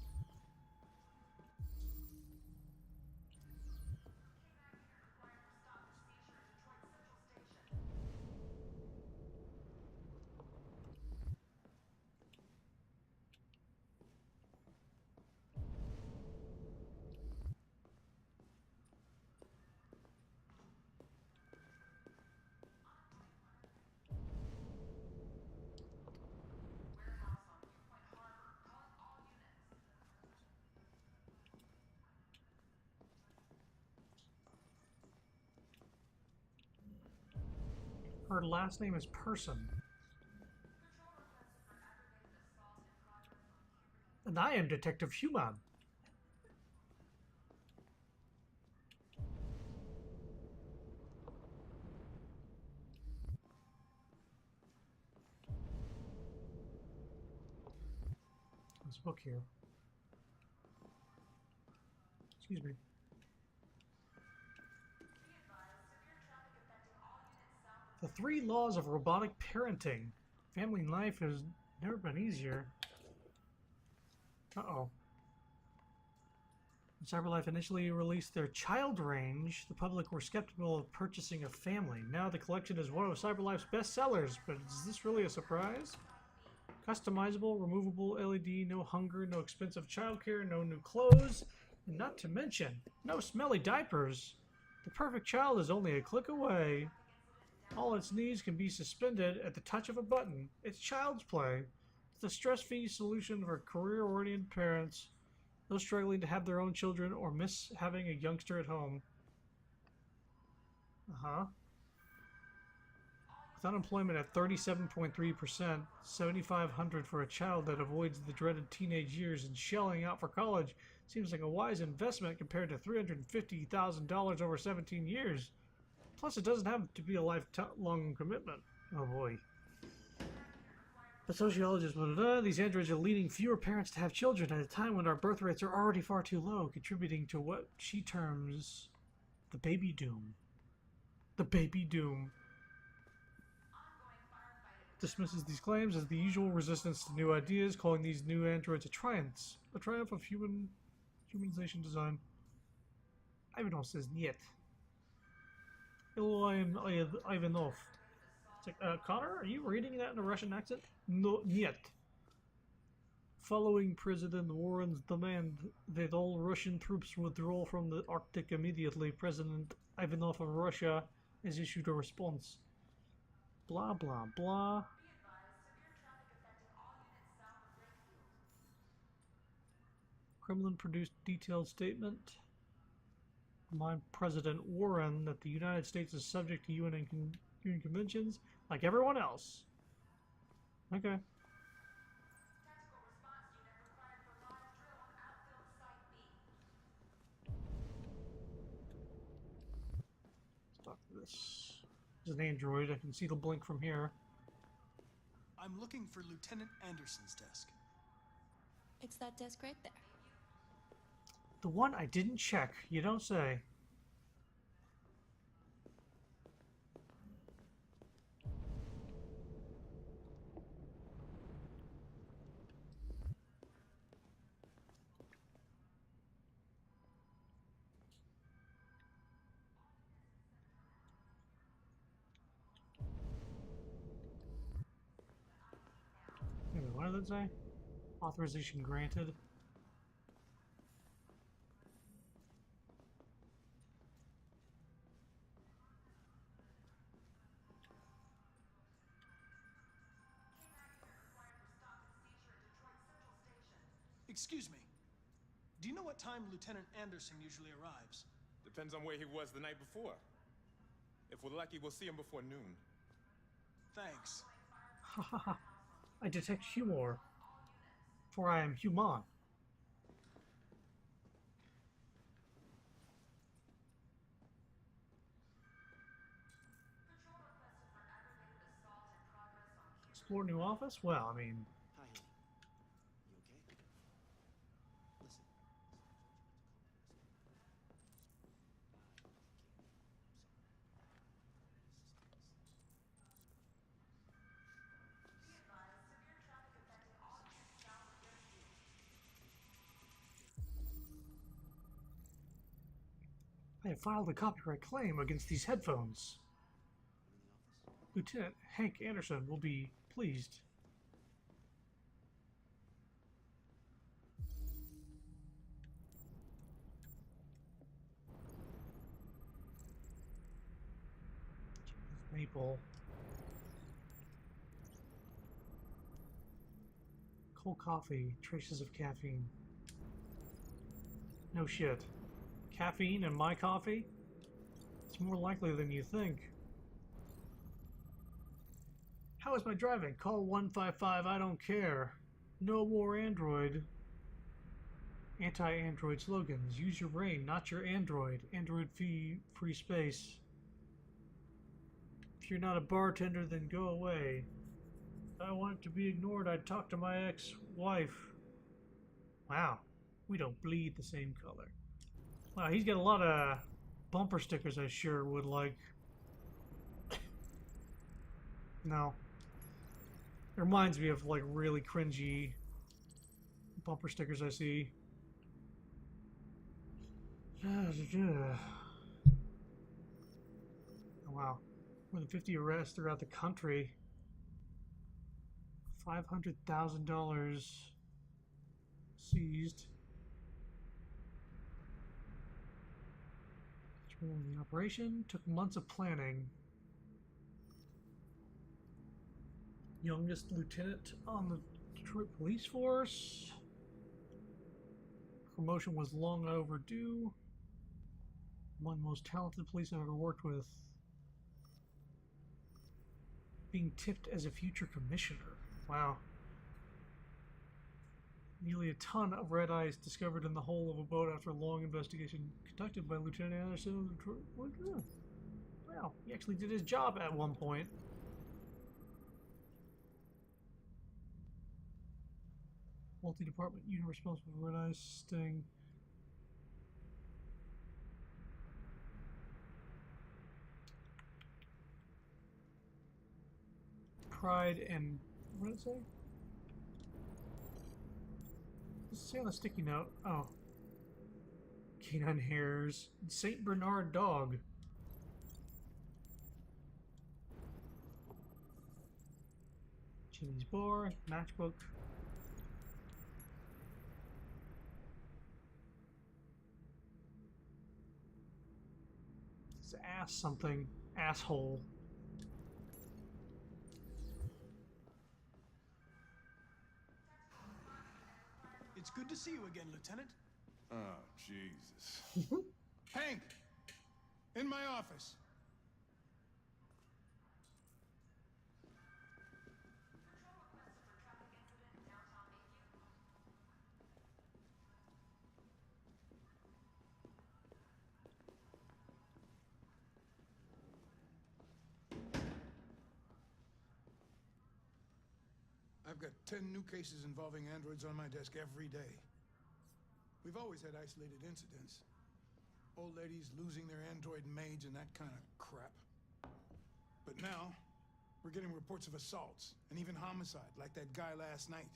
Her last name is Person. And I am Detective Human. There's a book here. Excuse me. The 3 laws of robotic parenting. Family life has never been easier. Uh-oh. When CyberLife initially released their child range, the public were skeptical of purchasing a family. Now the collection is one of CyberLife's best sellers, but is this really a surprise? Customizable, removable LED, no hunger, no expensive childcare, no new clothes, and not to mention, no smelly diapers. The perfect child is only a click away. All its needs can be suspended at the touch of a button. It's child's play. It's a stress-free solution for career-oriented parents, those struggling to have their own children or miss having a youngster at home. With unemployment at 37.3%, $7,500 for a child that avoids the dreaded teenage years and shelling out for college seems like a wise investment compared to $350,000 over 17 years. Plus, it doesn't have to be a lifelong commitment. Oh boy. But sociologists, these androids are leading fewer parents to have children at a time when our birth rates are already far too low, contributing to what she terms the baby doom. The baby doom. Dismisses these claims as the usual resistance to new ideas, calling these new androids a triumph of humanization design. Ivanov says niet. Ivanov. It's like, Connor, are you reading that in a Russian accent? No, niet. Following President Warren's demand that all Russian troops withdraw from the Arctic immediately, President Ivanov of Russia has issued a response. Blah, blah, blah. Kremlin produced detailed statement by President Warren that the United States is subject to UN conventions like everyone else. Okay. Let's talk to this. This is an android. I can see the blink from here. I'm looking for Lieutenant Anderson's desk. It's that desk right there. The one I didn't check, you don't say. What did it say? Authorization granted. Excuse me. Do you know what time Lieutenant Anderson usually arrives? Depends on where he was the night before. If we're lucky, we'll see him before noon. Thanks. Hahaha. I detect humor, for I am human. Explore new office? Well, I mean... Hi, honey. You okay? Listen. I have filed a copyright claim against these headphones. Lieutenant Hank Anderson will be pleased. Maple. Cold coffee, traces of caffeine. No shit. Caffeine in my coffee? It's more likely than you think. How is my driving? Call 155, I don't care. No more Android. Anti-android slogans. Use your brain, not your android. Android free space. If you're not a bartender, then go away. If I want to be ignored, I'd talk to my ex-wife. Wow. We don't bleed the same color. Wow, he's got a lot of bumper stickers I sure would like. No. It reminds me of like really cringy bumper stickers I see. Oh, wow. More than 50 arrests throughout the country. $500,000 seized. The operation took months of planning. Youngest lieutenant on the Detroit police force. Promotion was long overdue. One of the most talented police I've ever worked with. Being tipped as a future commissioner. Wow. Nearly a ton of red ice discovered in the hull of a boat after a long investigation conducted by Lieutenant Anderson of the Detroit. Wow, he actually did his job at one point. Multi-department unit responsible for red ice sting. Pride and what did it say? What's it say on the sticky note? Oh. Canine hairs. Saint Bernard dog. Jimmy's bar. Matchbook. It's ass something. Asshole. It's good to see you again, Lieutenant. Oh, Jesus. Hank! In my office. I've got 10 new cases involving androids on my desk every day. We've always had isolated incidents. Old ladies losing their android maids and that kind of crap. But now, we're getting reports of assaults and even homicide, like that guy last night.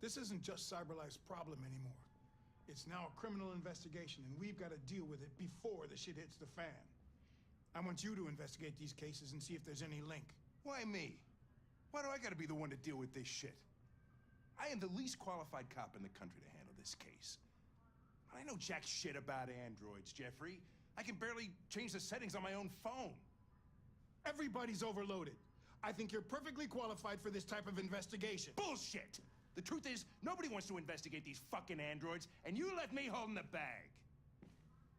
This isn't just CyberLife's problem anymore. It's now a criminal investigation, and we've got to deal with it before the shit hits the fan. I want you to investigate these cases and see if there's any link. Why me? Why do I gotta be the one to deal with this shit? I am the least qualified cop in the country to handle this case. I know jack shit about androids, Jeffrey. I can barely change the settings on my own phone. Everybody's overloaded. I think you're perfectly qualified for this type of investigation. Bullshit! The truth is, nobody wants to investigate these fucking androids, and you left me holding the bag.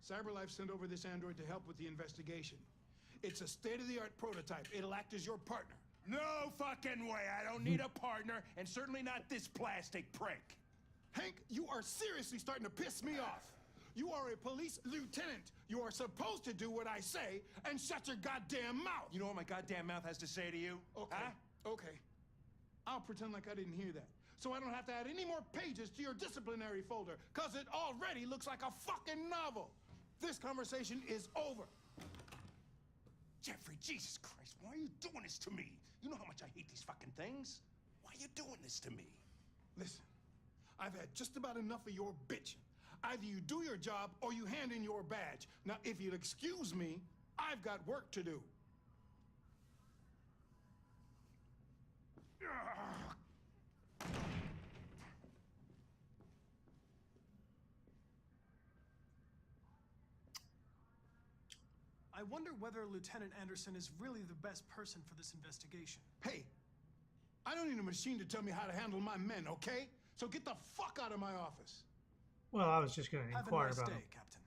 CyberLife sent over this android to help with the investigation. It's a state-of-the-art prototype. It'll act as your partner. No fucking way! I don't need a partner, and certainly not this plastic prick. Hank, you are seriously starting to piss me off. You are a police lieutenant. You are supposed to do what I say and shut your goddamn mouth. You know what my goddamn mouth has to say to you? Okay, huh? okay. I'll pretend like I didn't hear that. So I don't have to add any more pages to your disciplinary folder, because it already looks like a fucking novel. This conversation is over. Jeffrey, Jesus Christ, why are you doing this to me? You know how much I hate these fucking things. Why are you doing this to me? Listen, I've had just about enough of your bitching. Either you do your job or you hand in your badge. Now, if you'll excuse me, I've got work to do. I wonder whether Lieutenant Anderson is really the best person for this investigation. Hey, I don't need a machine to tell me how to handle my men, okay? So get the fuck out of my office. Well, I was just going to inquire Have a nice about day, him. Captain.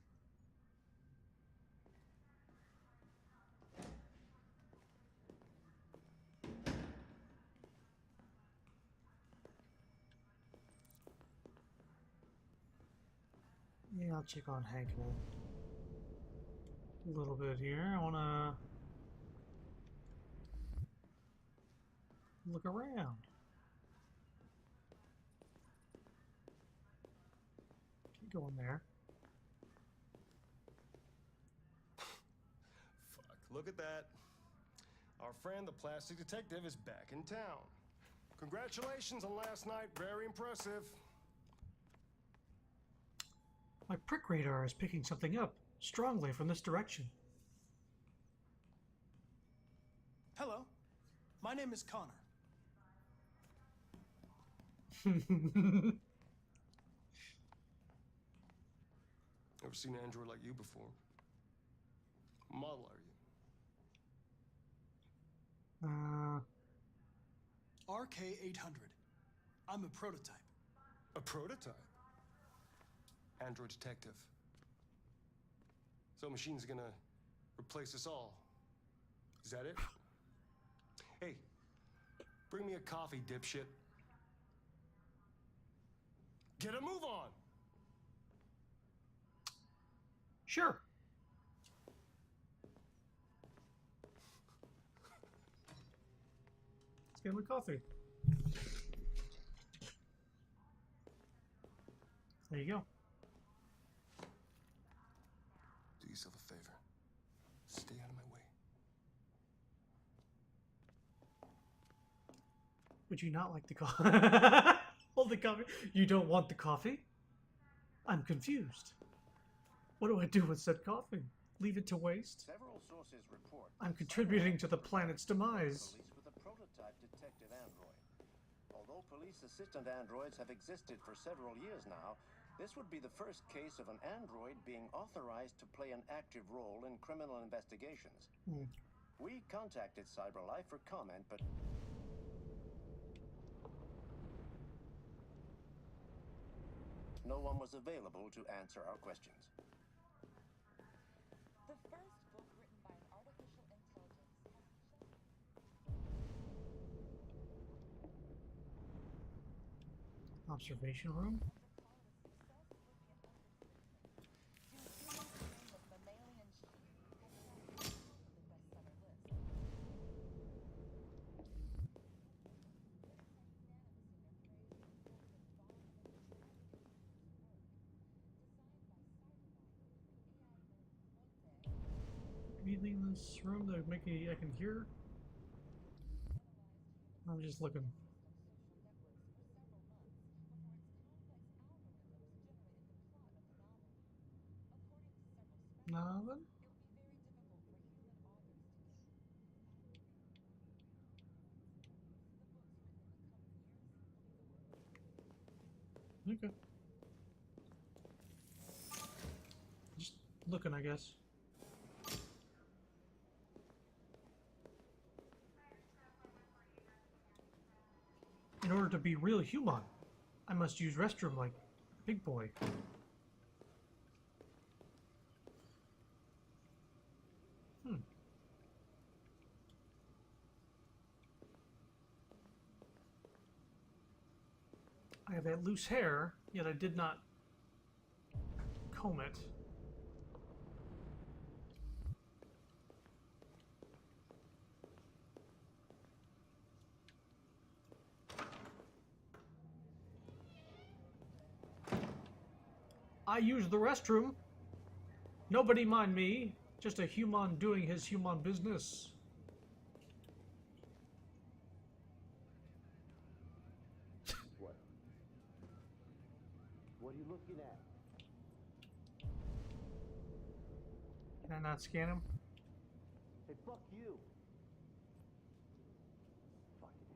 I'll check on Hank in a little bit here. I want to look around. Keep going there. Fuck, look at that. Our friend, the plastic detective, is back in town. Congratulations on last night. Very impressive. My prick radar is picking something up strongly from this direction. Hello, my name is Connor. Never seen an android like you before. Model, are you? RK-800. I'm a prototype. A prototype? Android detective. So machine's gonna replace us all. Is that it? Hey, bring me a coffee, dipshit. Get a move on! Sure. Let's get my coffee. There you go. Do yourself a favor. Stay out of my way. Would you not like the coffee? Hold the coffee. You don't want the coffee? I'm confused. What do I do with said coffee? Leave it to waste? Several sources report I'm contributing to the planet's demise. police with a prototype detective android. Although police assistant androids have existed for several years now, this would be the first case of an android being authorized to play an active role in criminal investigations. We contacted CyberLife for comment, but no one was available to answer our questions. The first book written by an artificial intelligence has been shown. Observation room? Anything in this room that would make me I can hear? I'm just looking. Nothing? Okay. Just looking, I guess. In order to be real human, I must use restroom like big boy. I have that loose hair, yet I did not comb it. I use the restroom. Nobody mind me. Just a human doing his human business. What? What are you looking at? Can I not scan him? Hey, fuck you! Fucking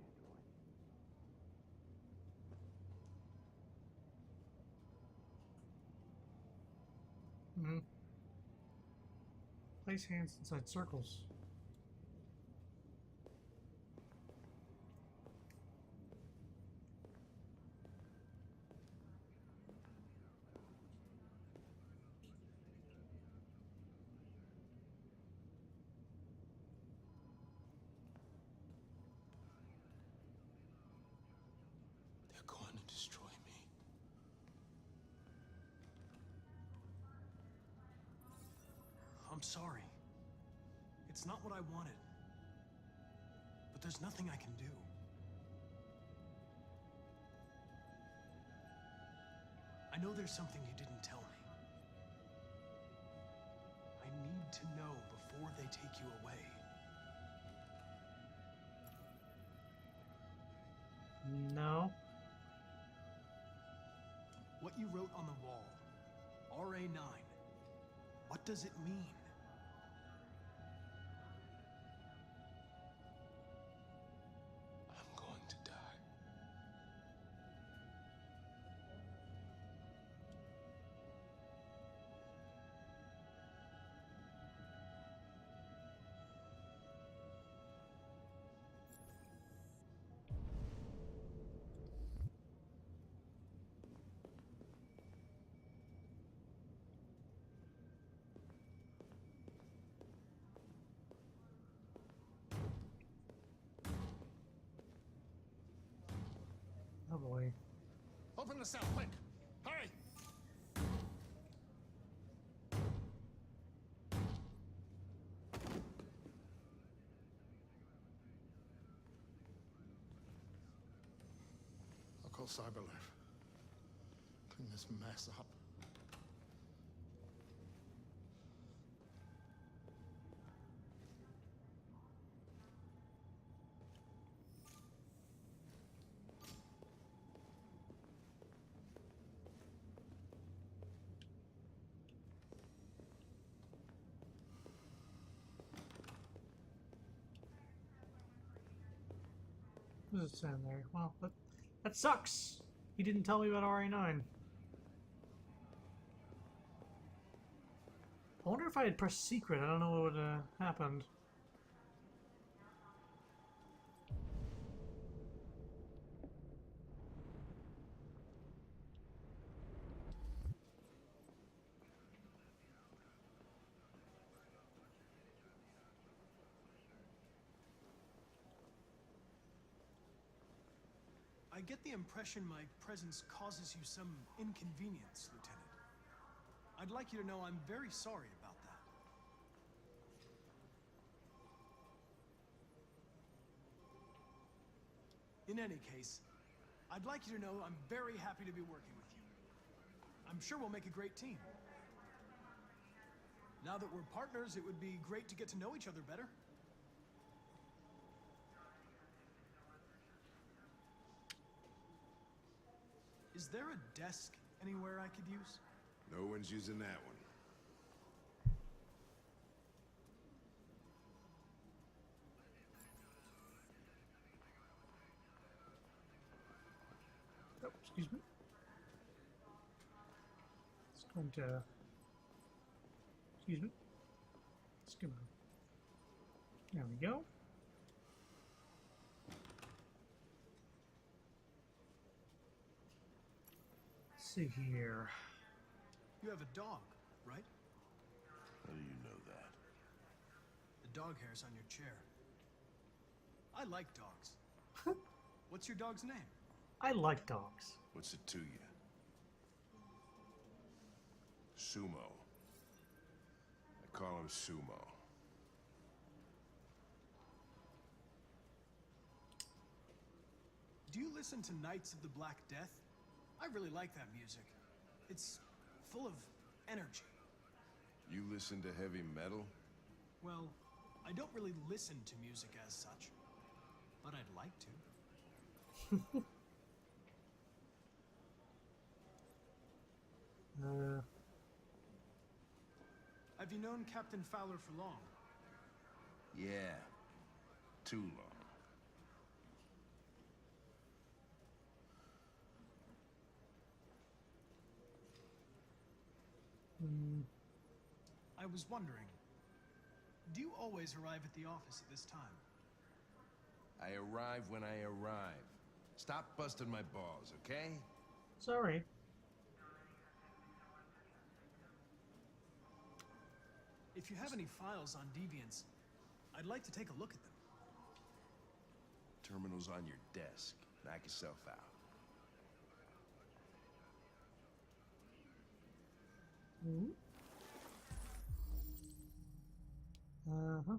android. Place hands inside circles. They're going to destroy me. I'm sorry. It's not what I wanted. But there's nothing I can do. I know there's something you didn't tell me. I need to know before they take you away. No. What you wrote on the wall, RA9, what does it mean? I'm going to die. Oh boy. Open the cell, quick! Hurry! I'll call CyberLife. Clean this mess up. What does it say in there? Well, that sucks. He didn't tell me about RA9. I wonder if I had pressed secret. I don't know what would have happened. I get the impression my presence causes you some inconvenience, Lieutenant. I'd like you to know I'm very sorry about that. In any case, I'd like you to know I'm very happy to be working with you. I'm sure we'll make a great team. Now that we're partners, it would be great to get to know each other better. Is there a desk anywhere I could use? No one's using that one. Oh, excuse me. It's going to... Excuse me. It's going to... There we go. Let's see here. You have a dog, right? How do you know that? The dog hair's on your chair. I like dogs. What's your dog's name? I like dogs. What's it to you? Sumo. I call him Sumo. Do you listen to Knights of the Black Death? I really like that music. It's full of energy. You listen to heavy metal? Well, I don't really listen to music as such, but I'd like to. Have you known Captain Fowler for long? Yeah. Too long. I was wondering, do you always arrive at the office at this time? I arrive when I arrive. Stop busting my balls, okay? Sorry. If you have any files on Deviants, I'd like to take a look at them. Terminal's on your desk. Knock yourself out. Uh-huh.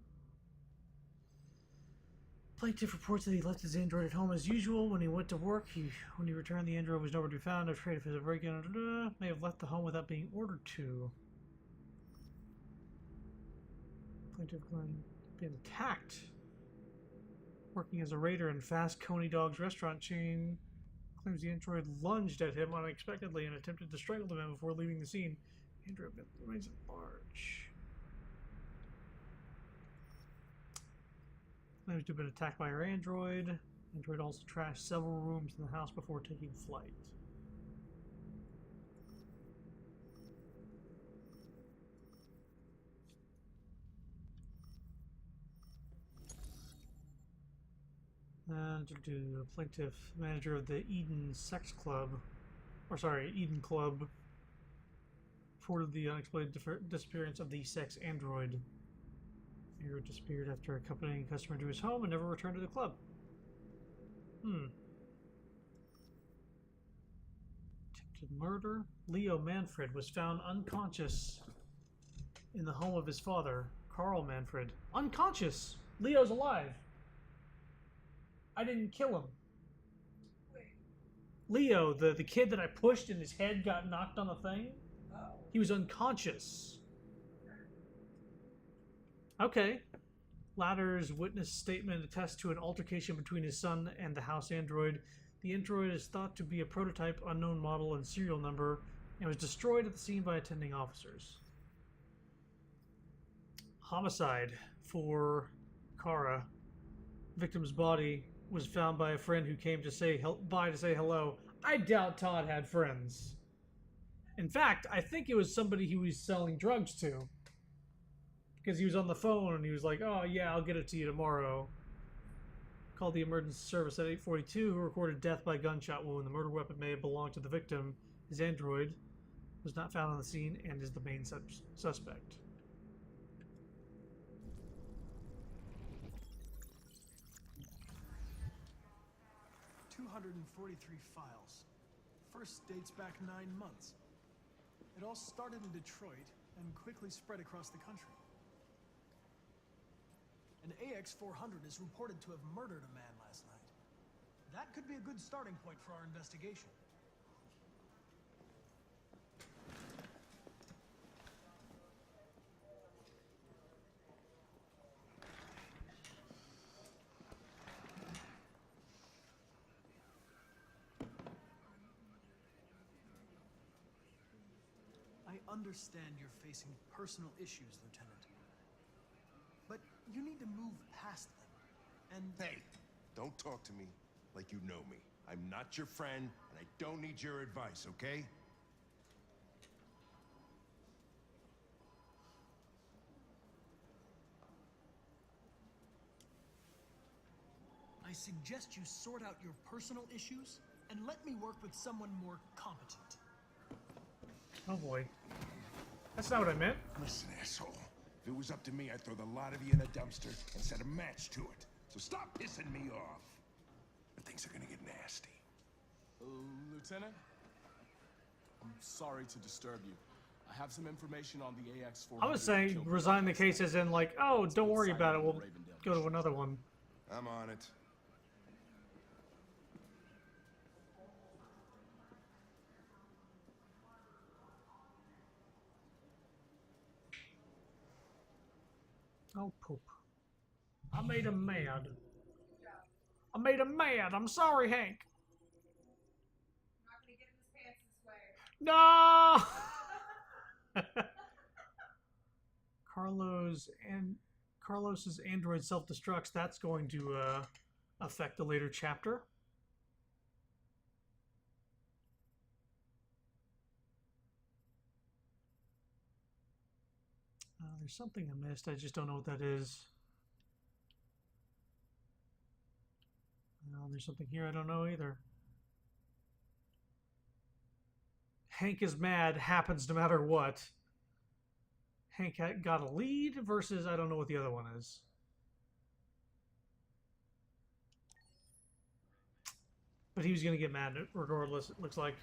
Plaintiff reports that he left his android at home as usual. When he went to work, when he returned, the android was nowhere to be found. Afraid of his break-in, may have left the home without being ordered to. Plaintiff been attacked. Working as a raider in Fast Coney Dog's restaurant chain, claims the android lunged at him unexpectedly and attempted to strangle the man before leaving the scene. The android remains at large. Claims to have been attacked by her android. Android also trashed several rooms in the house before taking flight. And plaintiff, manager of the Eden Sex Club, Eden Club, reported the unexplained disappearance of the sex android. Hero disappeared after accompanying a customer to his home and never returned to the club. Attempted murder. Leo Manfred was found unconscious in the home of his father, Carl Manfred. Unconscious! Leo's alive! I didn't kill him. Wait. Leo, the kid that I pushed and his head got knocked on the thing, he was unconscious. Okay. Latter's witness statement attests to an altercation between his son and the house android. The android is thought to be a prototype, unknown model, and serial number, and was destroyed at the scene by attending officers. Homicide for Kara. Victim's body was found by a friend who came to say hello. I doubt Todd had friends. In fact, I think it was somebody he was selling drugs to. Because he was on the phone and he was like, oh yeah, I'll get it to you tomorrow. Called the emergency service at 8:42, who recorded death by gunshot wound. The murder weapon may have belonged to the victim. His android was not found on the scene and is the main suspect. .243 files. First dates back 9 months. It all started in Detroit and quickly spread across the country. An AX-400 is reported to have murdered a man last night. That could be a good starting point for our investigation. I understand you're facing personal issues, Lieutenant. But you need to move past them. And Hey, don't talk to me like you know me. I'm not your friend, and I don't need your advice, okay? I suggest you sort out your personal issues and let me work with someone more competent. Oh boy. That's not what I meant. Listen, asshole. If it was up to me, I'd throw the lot of you in a dumpster and set a match to it. So stop pissing me off. Or things are gonna get nasty. Lieutenant? I'm sorry to disturb you. I have some information on the AX-400. I was saying resign the case as in like, oh, don't worry about it. We'll go to another one. I'm on it. Oh, poop. I made him mad. I made him mad. I'm sorry, Hank. I'm not gonna get in his pants this way. No! Carlos's android self-destructs. That's going to affect a later chapter. There's something I missed. I just don't know what that is. There's something here I don't know either. Hank is mad happens no matter what. Hank got a lead versus I don't know what the other one is. But he was going to get mad regardless, it looks like.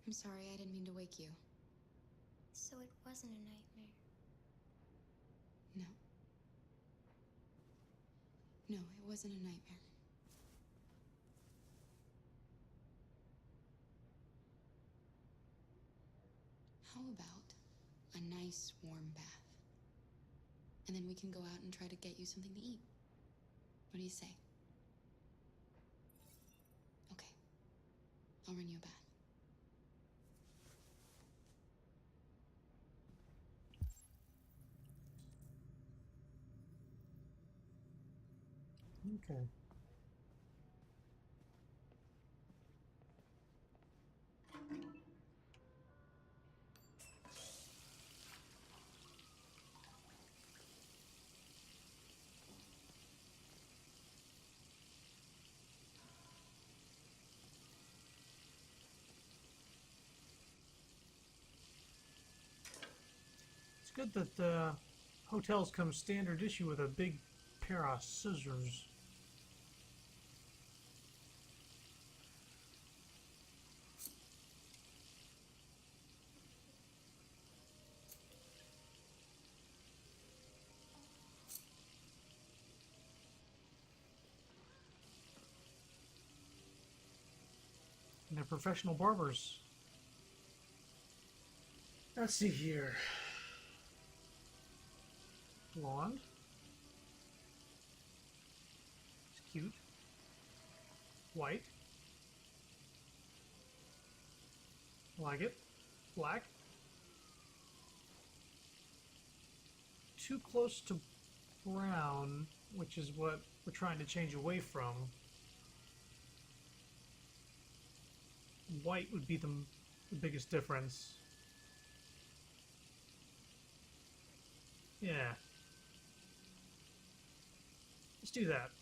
I'm sorry, I didn't mean to wake you. So it wasn't a nightmare. No. No, it wasn't a nightmare. How about a nice warm bath? And then we can go out and try to get you something to eat. What do you say? Okay. I'll run you a bath. Okay. It's good that hotels come standard issue with a big pair of scissors. And they're professional barbers. Let's see here. Blonde. It's cute. White. Like it. Black. Too close to brown, which is what we're trying to change away from. White would be the biggest difference. Yeah. Let's do that.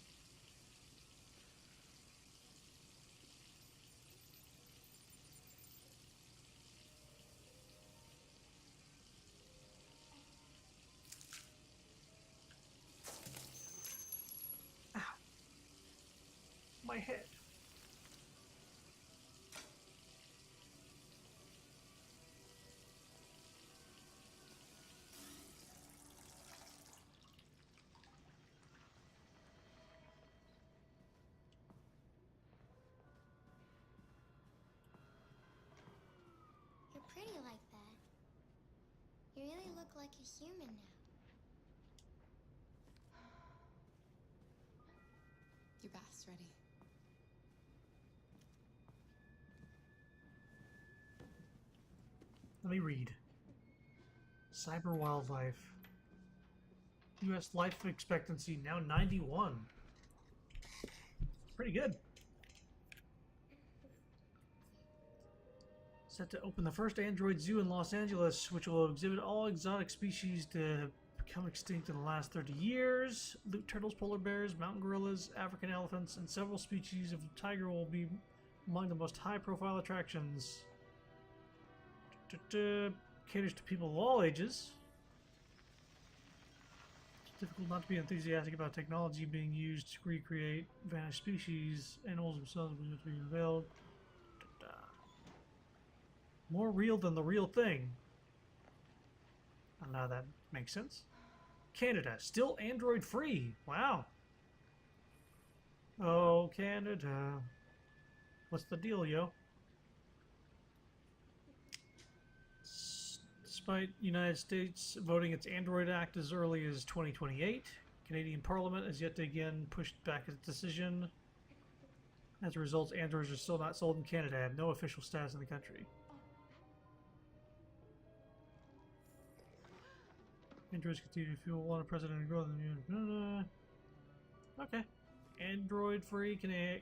Ow. My head. You're pretty like that. You really look like a human now. Your bath's ready. Let me read. Cyber wildlife. U.S. life expectancy now 91. Pretty good. Set to open the first android zoo in Los Angeles, which will exhibit all exotic species to become extinct in the last 30 years. Loot turtles, polar bears, mountain gorillas, African elephants, and several species of tiger will be among the most high-profile attractions. Caters to people of all ages. It's difficult not to be enthusiastic about technology being used to recreate vanished species. Animals themselves will have to be unveiled. More real than the real thing. I don't know how that makes sense. Canada, still Android free. Wow. Oh, Canada. What's the deal, yo? Despite United States voting its Android Act as early as 2028, Canadian Parliament has yet to again pushed back its decision. As a result, Androids are still not sold in Canada and have no official status in the country. Androids continue to fuel unprecedented growth in the okay. Android free Canada.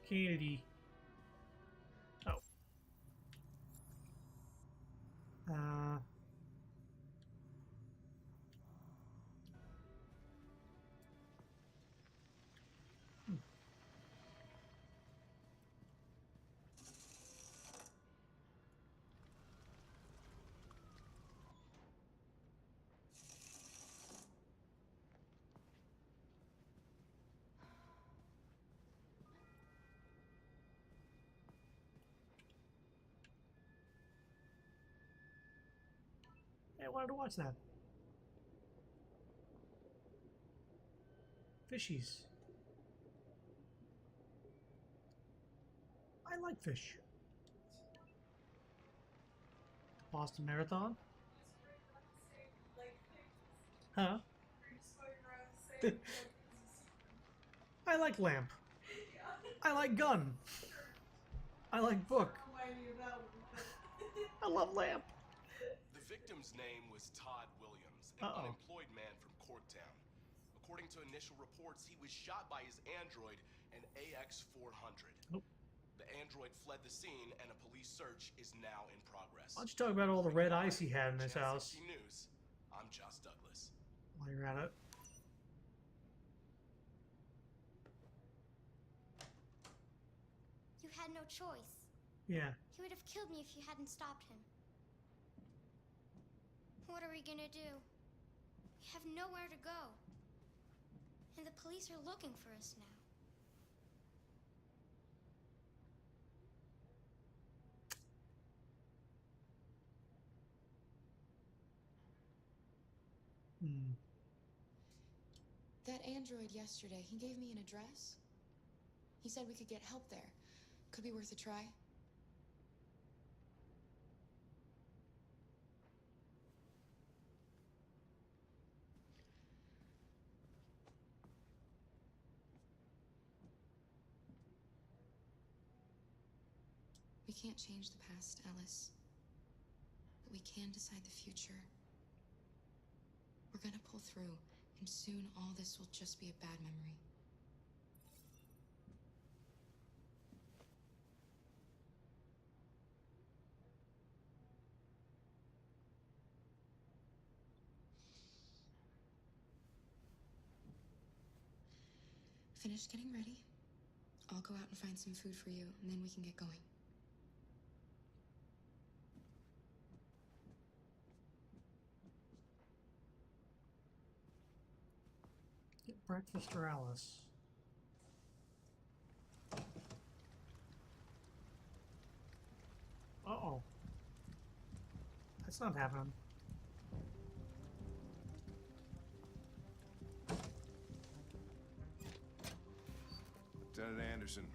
Canada. Oh. I wanted to watch that. Fishies. I like fish. Boston Marathon? Huh? I like lamp. I like gun. I like book. I love lamp. The victim's name was Todd Williams, an unemployed man from Corktown. According to initial reports, he was shot by his android, an AX-400. Nope. The android fled the scene, and a police search is now in progress. Why don't you talk about all the red ice he had in his house? News. I'm Josh Douglas. While you're at it. You had no choice. Yeah. He would have killed me if you hadn't stopped him. What are we gonna do? We have nowhere to go. And the police are looking for us now. That android yesterday, he gave me an address. He said we could get help there. Could be worth a try. We can't change the past, Alice. But we can decide the future. We're gonna pull through, and soon all this will just be a bad memory. Finish getting ready. I'll go out and find some food for you, and then we can get going. Get breakfast for Alice. Uh-oh. That's not happening. Lieutenant Anderson,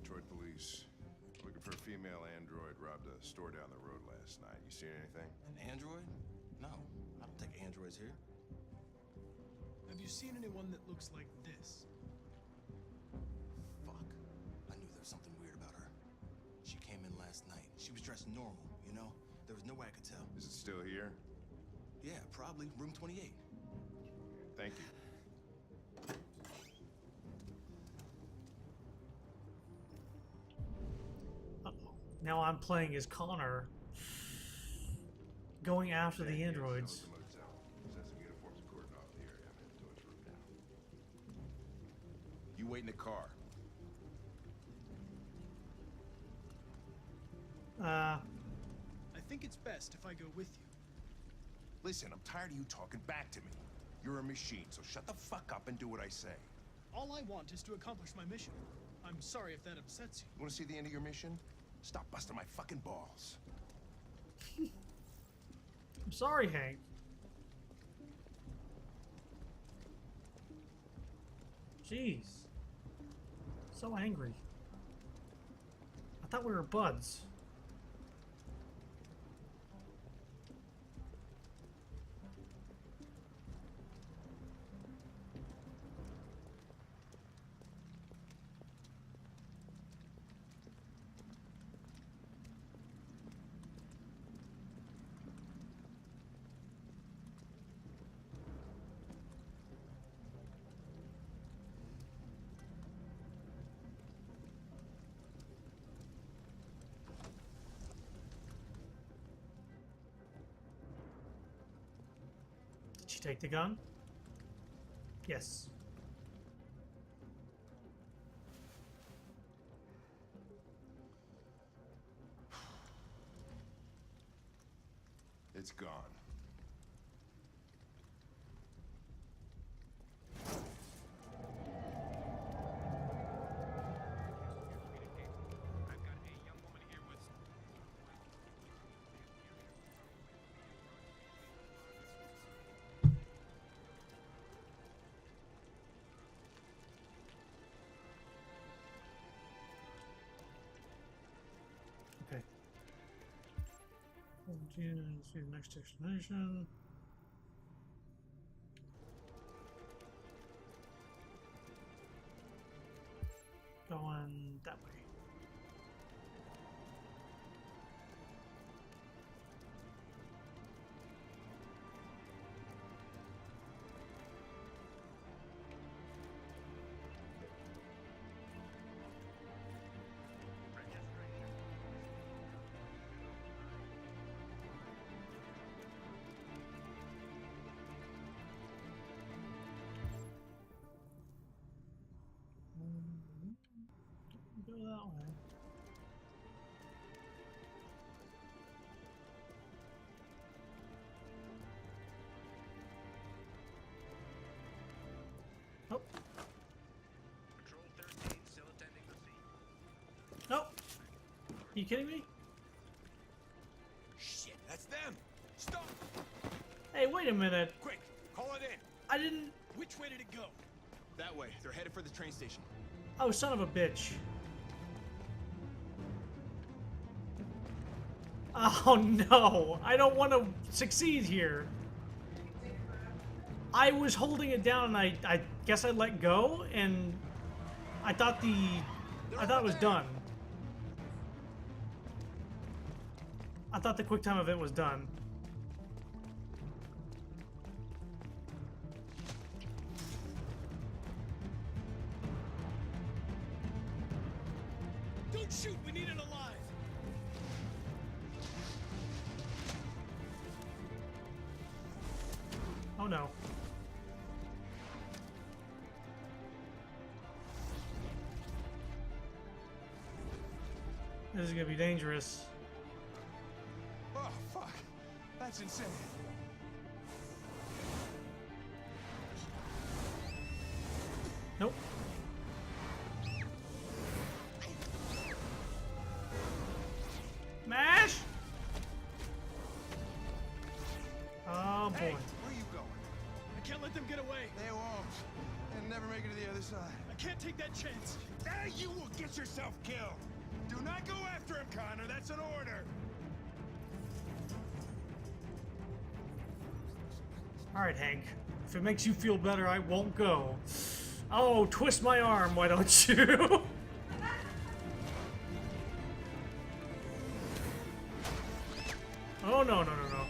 Detroit Police. Looking for a female android robbed a store down the road last night. You seen anything? An android? No, I don't take androids here. Have you seen anyone that looks like this? Fuck. I knew there was something weird about her. She came in last night. She was dressed normal, you know? There was no way I could tell. Is it still here? Yeah, probably. Room 28. Thank you. Now I'm playing as Connor, going after the androids. You wait in the car. I think it's best if I go with you. Listen, I'm tired of you talking back to me. You're a machine, so shut the fuck up and do what I say. All I want is to accomplish my mission. I'm sorry if that upsets you. You want to see the end of your mission? Stop busting my fucking balls. I'm sorry, Hank. Jeez. So angry. I thought we were buds. Did she take the gun? Yes. It's gone. Continue to the next destination. Going that way. Go that way. Nope. Patrol 13 still attending the scene. Nope. Are you kidding me? Shit, that's them. Stop. Hey, wait a minute. Quick, call it in. I didn't. Which way did it go? That way. They're headed for the train station. Oh, son of a bitch. Oh no, I don't want to succeed here. I was holding it down and I guess I let go and I thought it was done. I thought the quick time event was done. Don't shoot, we need it alive. Oh no. This is gonna be dangerous. Oh, fuck. That's insane. Nope. Mash! Oh boy. Hey, where you going? I can't let them get away. They won't. They'll never make it to the other side. I can't take that chance. You will get yourself killed. Do not go after him, Connor. That's an order. Alright, Hank. If it makes you feel better, I won't go. Oh, twist my arm, why don't you? Oh, no, no, no, no.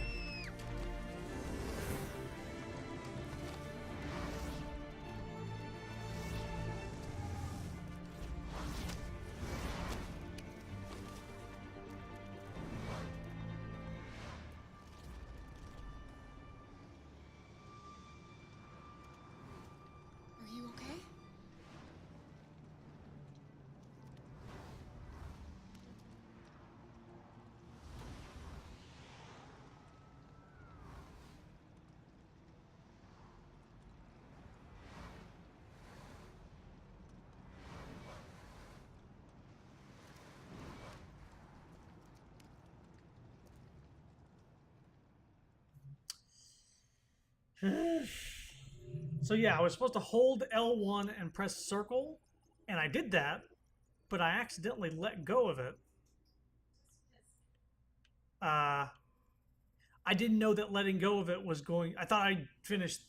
Are you okay? So yeah, I was supposed to hold L1 and press circle, and I did that, but I accidentally let go of it. I didn't know that letting go of it was going... I thought I finished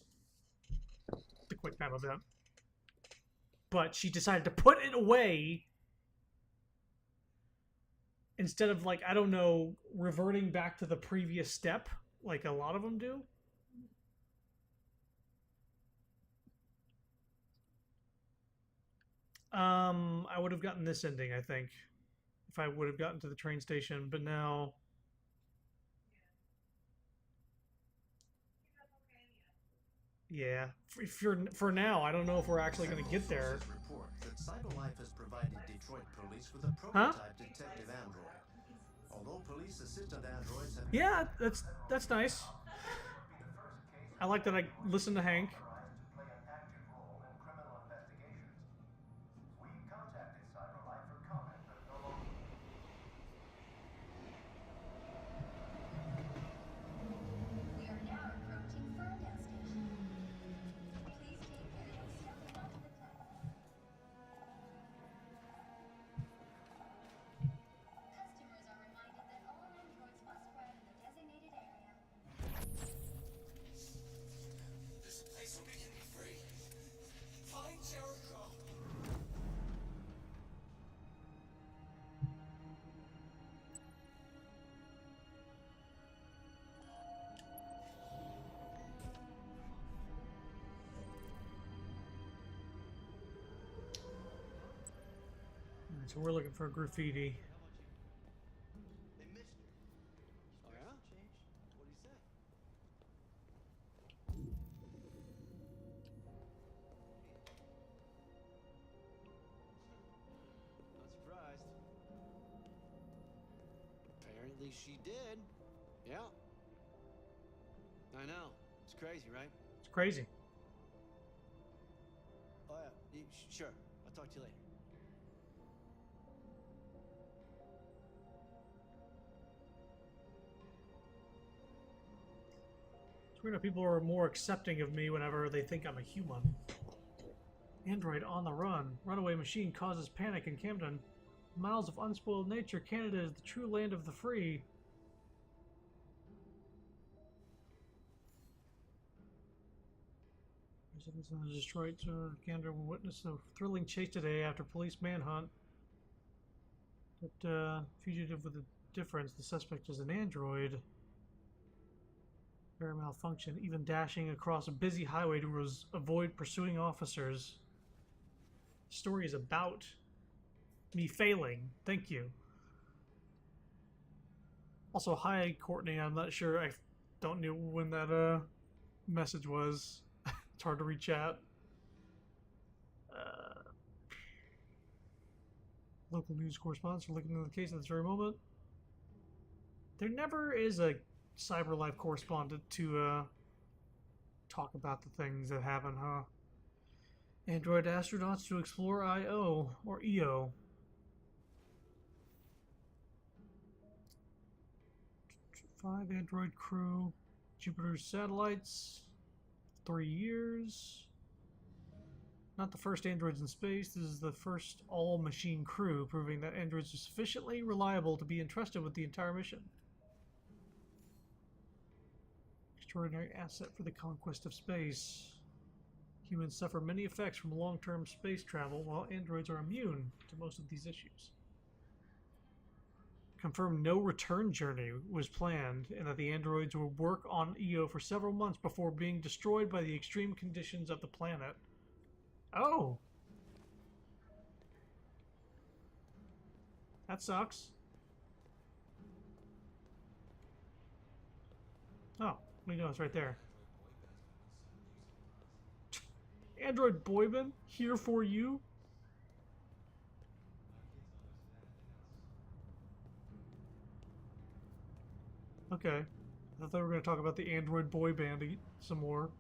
the quick time event. But she decided to put it away instead of, like, I don't know, reverting back to the previous step, like a lot of them do. I would have gotten this ending, I think, if I would have gotten to the train station, but now... Yeah, for now, I don't know if we're actually going to get there. Report that CyberLife has provided Detroit police with a prototype detective android. Although police assistant androids have... Yeah, that's nice. I like that I listened to Hank. We are now approaching Ferndale Station. Please take care of stepping onto the platform. Customers are reminded that all androids must ride in the designated Alright, so we're looking for graffiti. Hey, mister. Oh, yeah? Change? What do you say? Not surprised. Apparently she did. Yeah. I know. It's crazy, right? It's crazy. Oh, yeah. Sure. I'll talk to you later. It's weird how people are more accepting of me whenever they think I'm a human. Android on the run. Runaway machine causes panic in Camden. Miles of unspoiled nature. Canada is the true land of the free. Residents in the Detroit Canada will witness a thrilling chase today after police manhunt. But fugitive with a difference. The suspect is an android. Very malfunction, even dashing across a busy highway to avoid pursuing officers. The story is about me failing. Thank you. Also, hi Courtney. I'm not sure. I don't know when that message was. It's hard to reach out. Local news correspondents are looking into the case at this very moment. There never is a CyberLife correspondent to talk about the things that happen, huh? Android astronauts to explore IO or EO. Five android crew, Jupiter's satellites, 3 years. Not the first androids in space, this is the first all-machine crew, proving that androids are sufficiently reliable to be entrusted with the entire mission. Extraordinary asset for the conquest of space. Humans suffer many effects from long-term space travel, while androids are immune to most of these issues. Confirmed no return journey was planned, and that the androids will work on EO for several months before being destroyed by the extreme conditions of the planet. Oh! That sucks. Oh, what do you know? It's right there. Android Boybin, here for you. Okay. I thought they were going to talk about the Android boy band some more.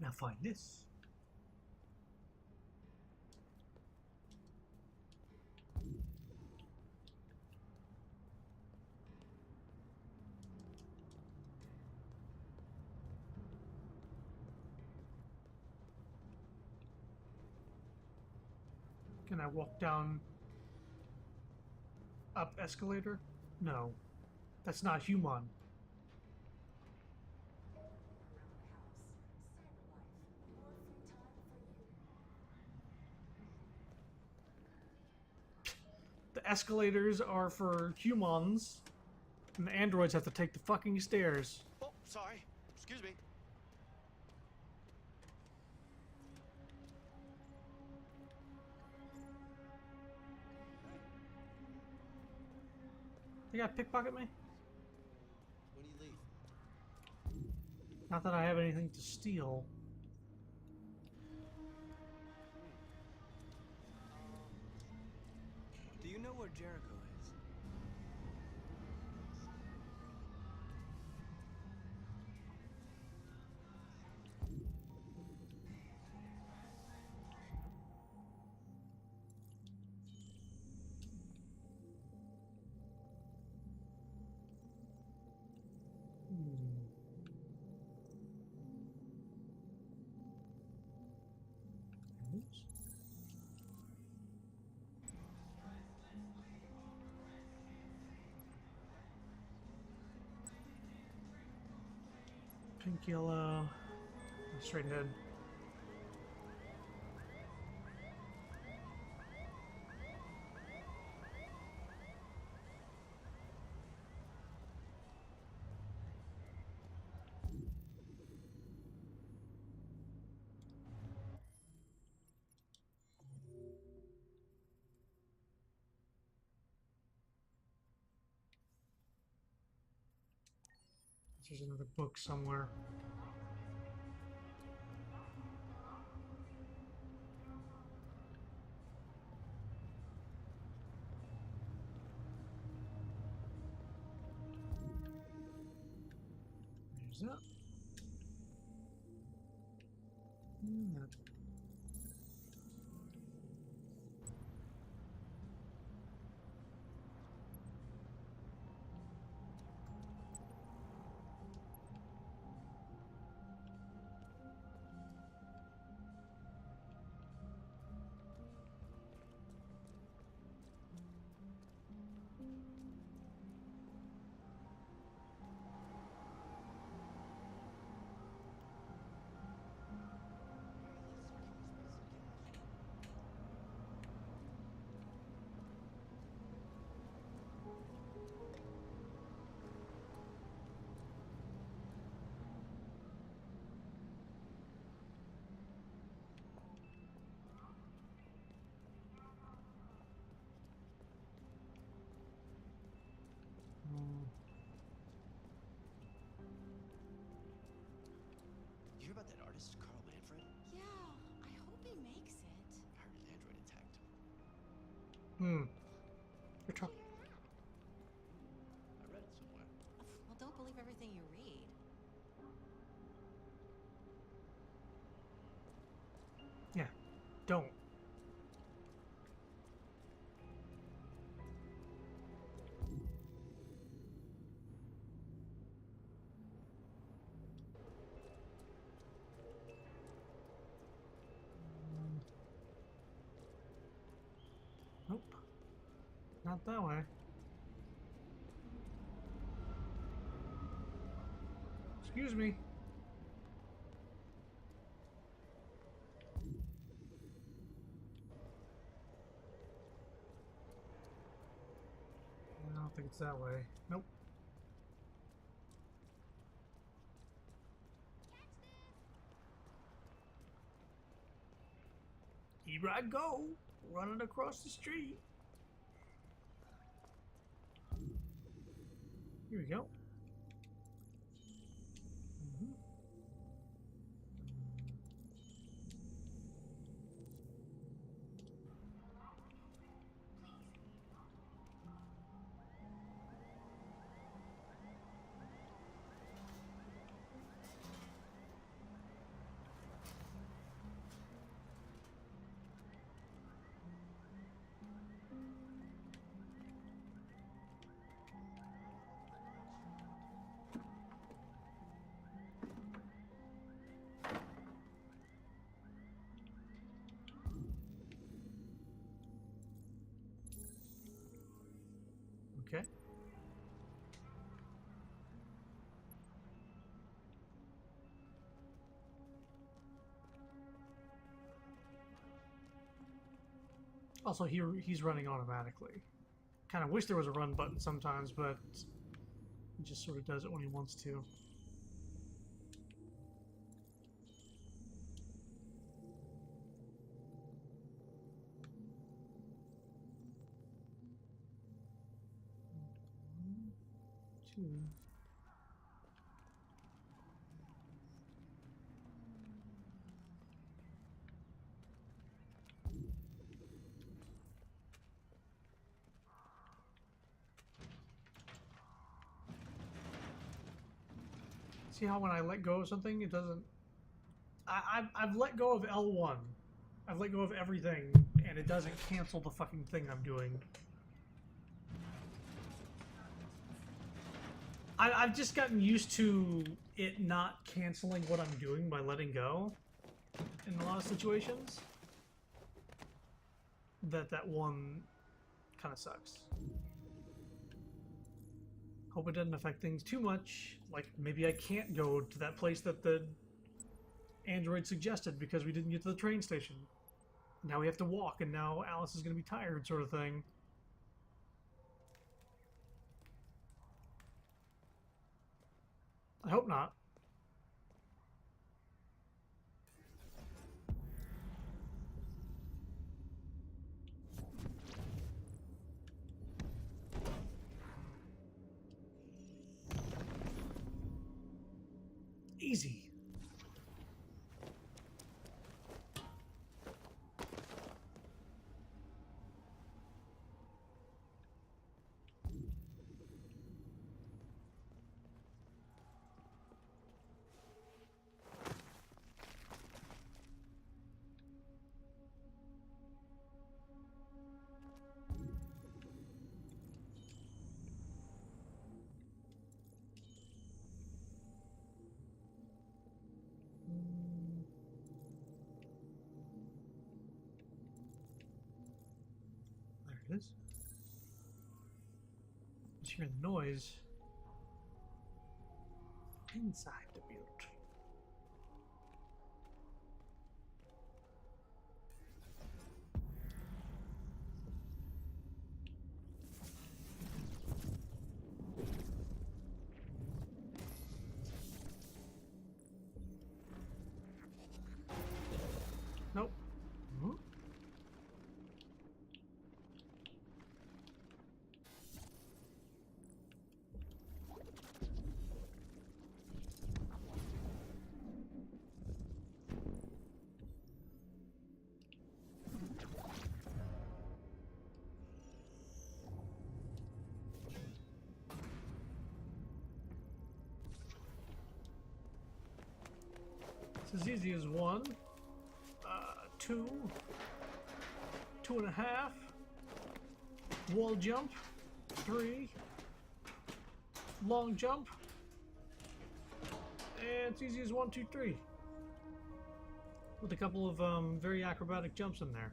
Now find this. Can I walk down up escalator? No. That's not human. The escalators are for humans, and the androids have to take the fucking stairs. Oh, sorry. Excuse me. They got pickpocket me? When do you leave? Not that I have anything to steal. Do you know where Jericho is? Pink, yellow, straight ahead. There's another book somewhere. There's that. And that. You hear about that artist, Carl Manfred? Yeah, I hope he makes it. I heard an android attacked him. You're talking. I read it somewhere. Well, don't believe everything you read. Yeah, don't. Nope. Not that way. Excuse me. I don't think it's that way. Nope. Here I go, running across the street. Here we go. Okay. Also, he's running automatically. Kind of wish there was a run button sometimes, but he just sort of does it when he wants to. Two. See how when I let go of something, it doesn't... I've let go of L1. I've let go of everything, and it doesn't cancel the fucking thing I'm doing. I've just gotten used to it not canceling what I'm doing by letting go in a lot of situations. That one kind of sucks. Hope it doesn't affect things too much. Like, maybe I can't go to that place that the android suggested because we didn't get to the train station. Now we have to walk, and now Alice is going to be tired, sort of thing. I hope not. easy. There it is. Just hear the noise inside the build. Nope. Hmm? It's as easy as 1, 2, 2.5, wall jump, 3, long jump, and it's easy as 1, 2, 3. With a couple of very acrobatic jumps in there.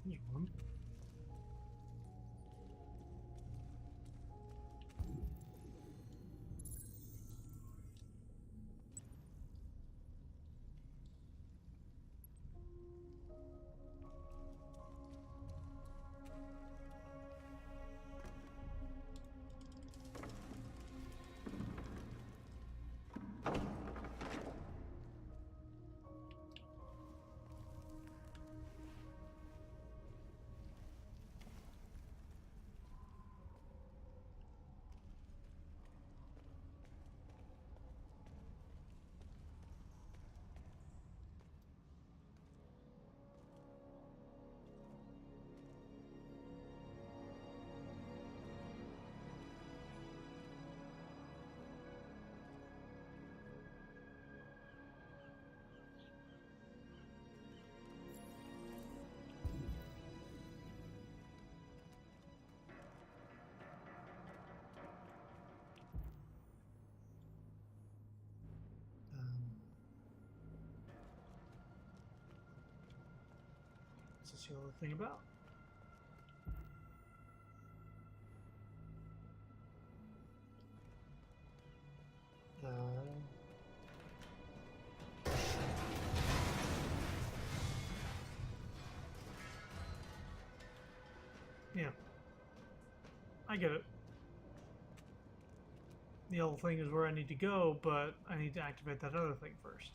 Here's one. What's the other thing about? Yeah. I get it. The other thing is where I need to go, but I need to activate that other thing first.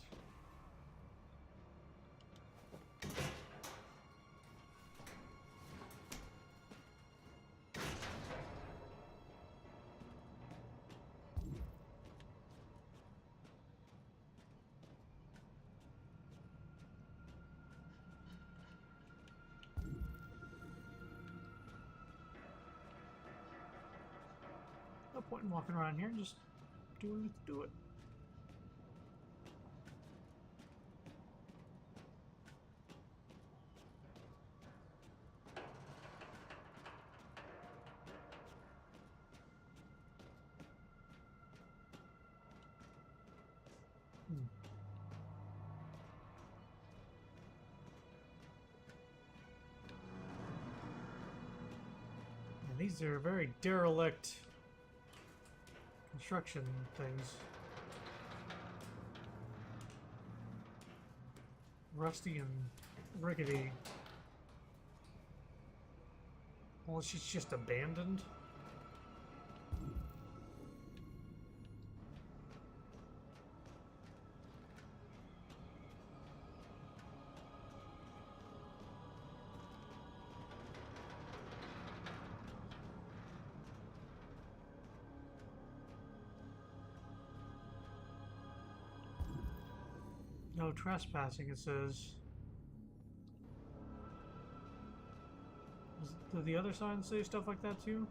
No point in walking around here, just do it. And these are very derelict construction things. rusty and rickety. Well, she's just abandoned. No trespassing, it says. Do the other signs say stuff like that too?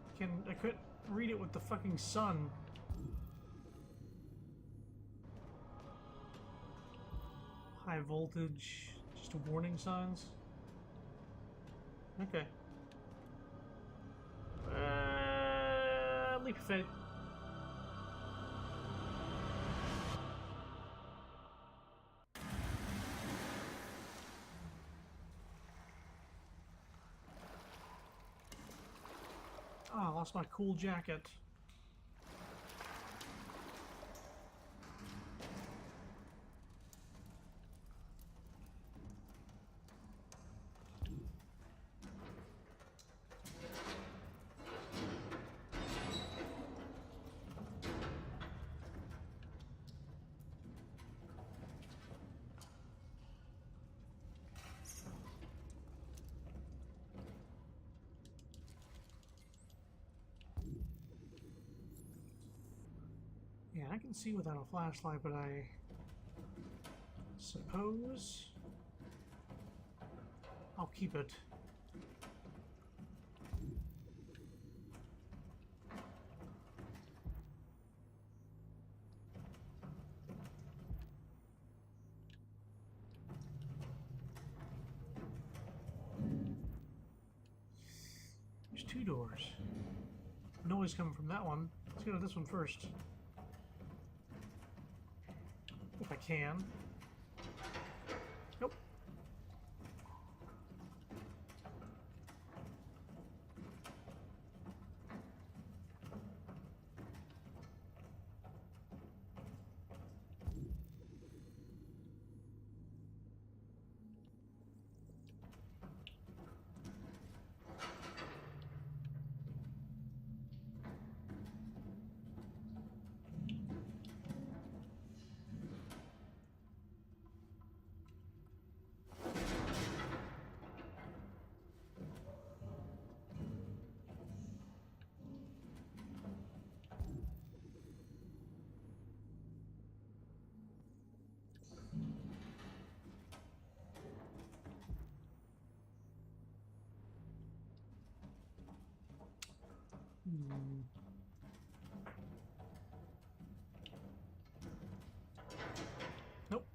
I couldn't read it with the fucking sun. High voltage, just warning signs. Okay. Leap of faith. Oh, I lost my cool jacket. Yeah, I can see without a flashlight, but I suppose I'll keep it. There's two doors. Noise coming from that one. Let's go to this one first. If I can. Nope. Nope.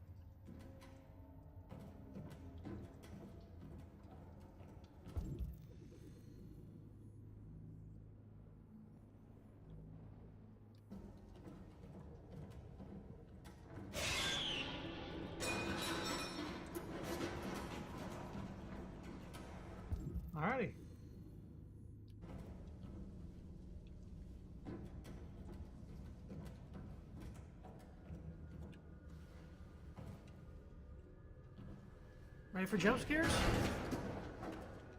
Alrighty. Ready for jump scares?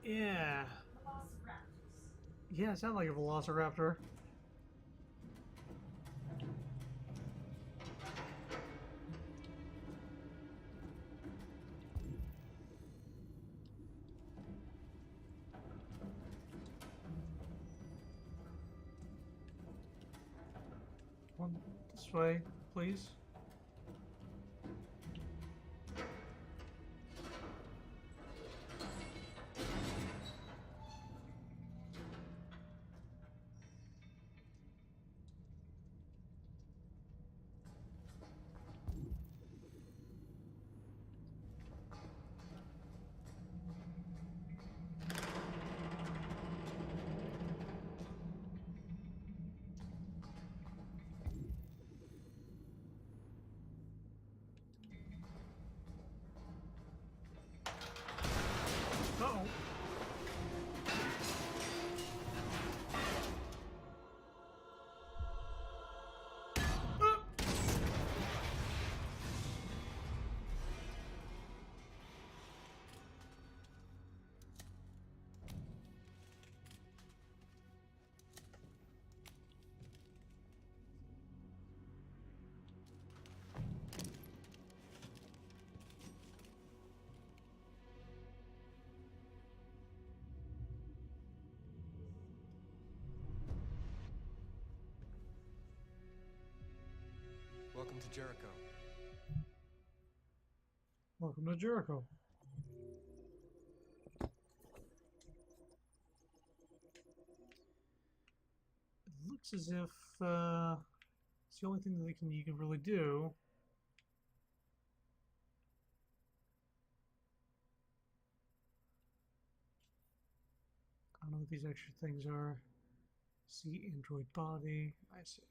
Yeah. Yeah, it sounds like a velociraptor. One this way, please. to Jericho. Welcome to Jericho. It looks as if it's the only thing that you can really do. I don't know what these extra things are. See android body. I see.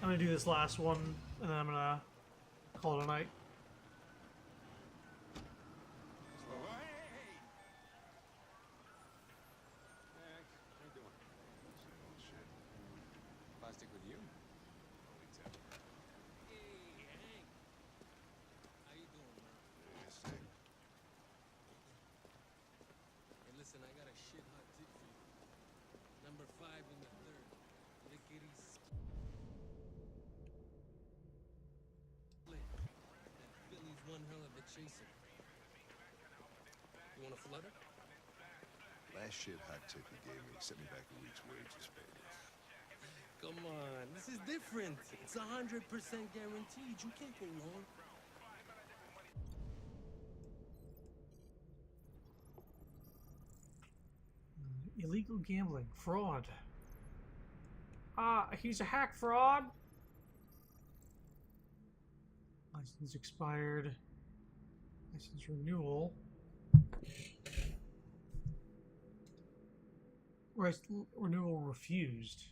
I'm gonna do this last one, and then I'm gonna call it a night. Plastic with you? Only temporary. Hey, Hank. How you doing, man? Yeah, sick. Hey, listen, I got a shit hot tip for you. Number 5 in the 3rd. Lickety split. That Philly's one hell of a chaser. You want a flutter? Last shit hot tip he gave me sent me back a week's wages, baby. Come on, this is different. It's 100% guaranteed. You can't go wrong. Illegal gambling, fraud. Ah, he's a hack fraud. License expired. License renewal. Renewal refused.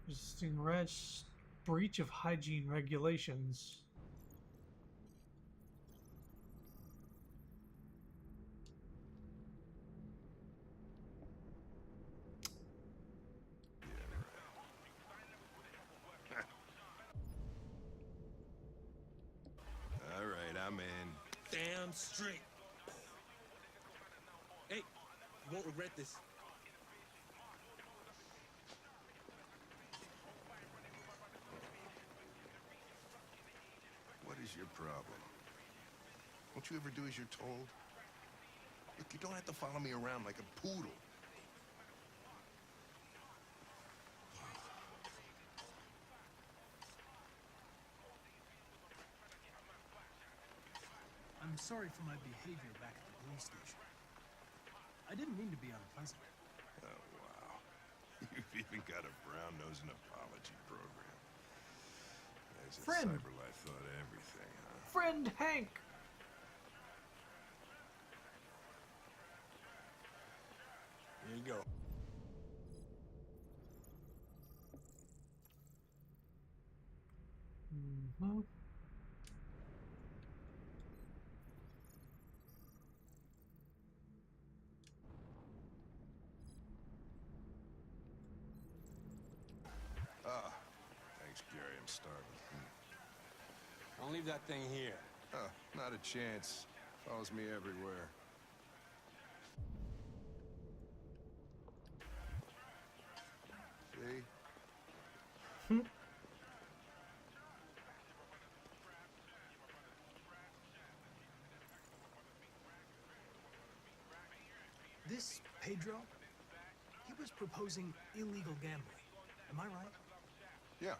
Resisting arrest, breach of hygiene regulations. All right, I'm in. Damn straight. Hey, you won't regret this. What is your problem? Won't you ever do as you're told? Look, you don't have to follow me around like a poodle. I'm sorry for my behavior back at the police station. I didn't mean to be unpleasant. Oh, wow. You've even got a brown-nosing apology program. As if Friend. CyberLife thought of everything, huh? Friend Hank. Here you go. Mm-hmm. Ah, thanks, Gary. I'm starving. Don't leave that thing here. Oh, not a chance. Follows me everywhere. See? This Pedro, he was proposing illegal gambling. Am I right? Yeah.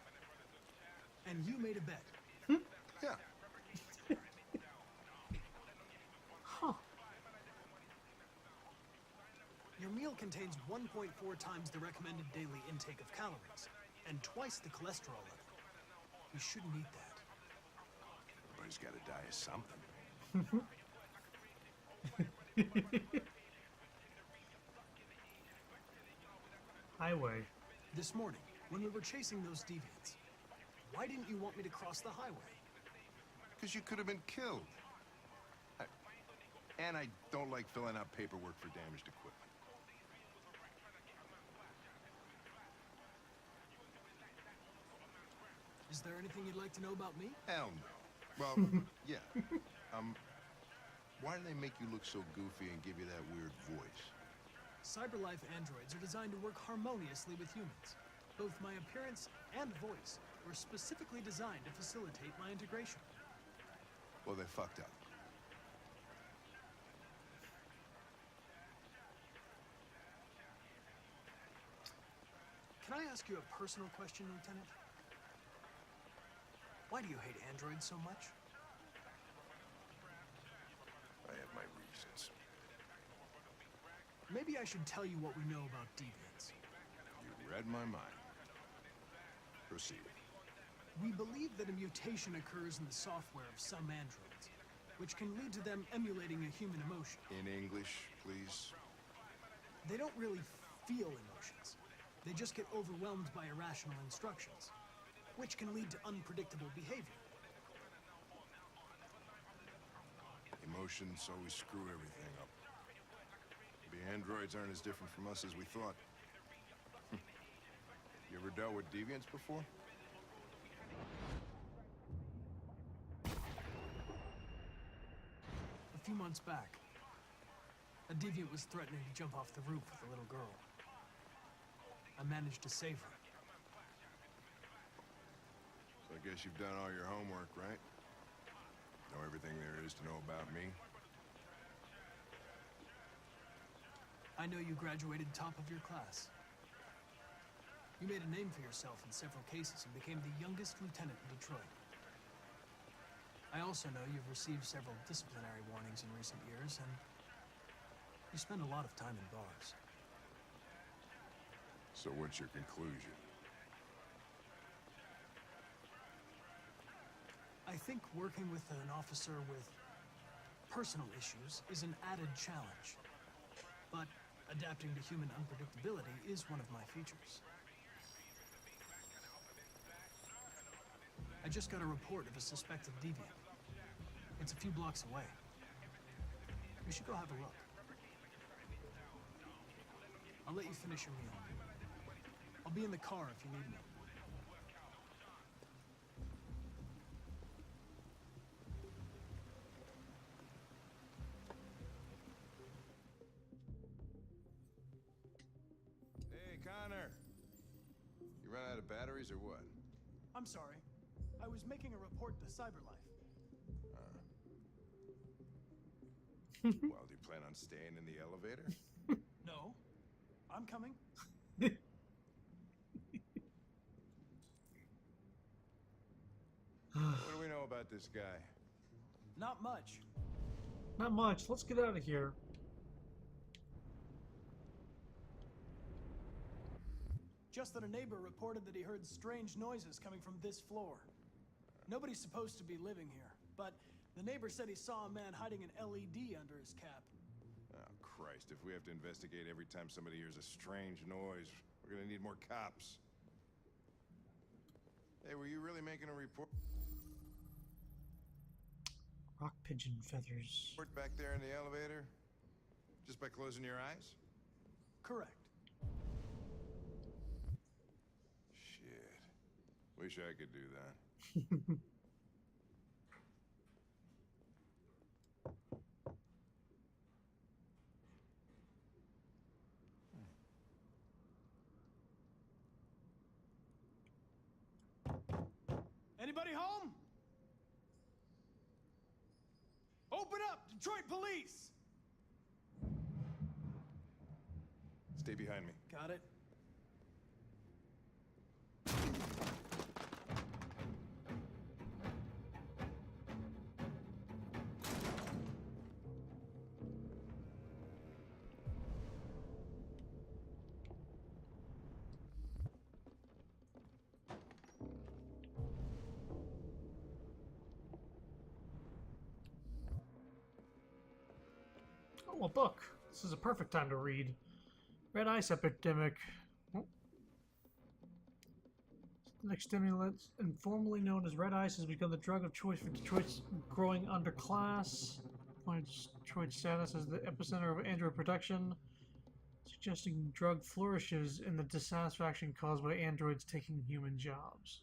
And you made a bet. Yeah. Huh. Your meal contains 1.4 times the recommended daily intake of calories and twice the cholesterol level. You shouldn't eat that. Everybody's got to die of something. Highway. This morning, when we were chasing those deviants, why didn't you want me to cross the highway? Because you could have been killed. And I don't like filling out paperwork for damaged equipment. Is there anything you'd like to know about me? Hell no. Well, yeah. Why do they make you look so goofy and give you that weird voice? CyberLife androids are designed to work harmoniously with humans. Both my appearance and voice were specifically designed to facilitate my integration. Well, they fucked up. Can I ask you a personal question, Lieutenant? Why do you hate androids so much? I have my reasons. Maybe I should tell you what we know about deviants. You read my mind. Proceed. We believe that a mutation occurs in the software of some androids, which can lead to them emulating a human emotion. In English, please. They don't really feel emotions. They just get overwhelmed by irrational instructions, which can lead to unpredictable behavior. Emotions always screw everything up. The androids aren't as different from us as we thought. You ever dealt with deviants before? A few months back, a deviant was threatening to jump off the roof with a little girl. I managed to save her. So I guess you've done all your homework, right? Know everything there is to know about me? I know you graduated top of your class. You made a name for yourself in several cases and became the youngest lieutenant in Detroit. I also know you've received several disciplinary warnings in recent years, and you spend a lot of time in bars. So what's your conclusion? I think working with an officer with personal issues is an added challenge. But adapting to human unpredictability is one of my features. I just got a report of a suspected deviant. It's a few blocks away. We should go have a look. I'll let you finish your meal. I'll be in the car if you need me. Hey, Connor. You run out of batteries or what? I'm sorry. I was making a report to CyberLife. Well, do you plan on staying in the elevator? No. I'm coming. What do we know about this guy? Not much. Not much. Let's get out of here. Just that a neighbor reported that he heard strange noises coming from this floor. Nobody's supposed to be living here, but the neighbor said he saw a man hiding an LED under his cap. Oh, Christ, if we have to investigate every time somebody hears a strange noise, we're gonna need more cops. Hey, were you really making a report? Rock pigeon feathers. Back there in the elevator? Just by closing your eyes? Correct. Shit. Wish I could do that. Anybody home? Open up, Detroit police! Stay behind me. Got it. Oh, a book. This is a perfect time to read. Red ice epidemic. Oh. The next stimulant, informally known as red ice, has become the drug of choice for Detroit's growing underclass. Finds Detroit's status as the epicenter of android production, suggesting drug flourishes in the dissatisfaction caused by androids taking human jobs.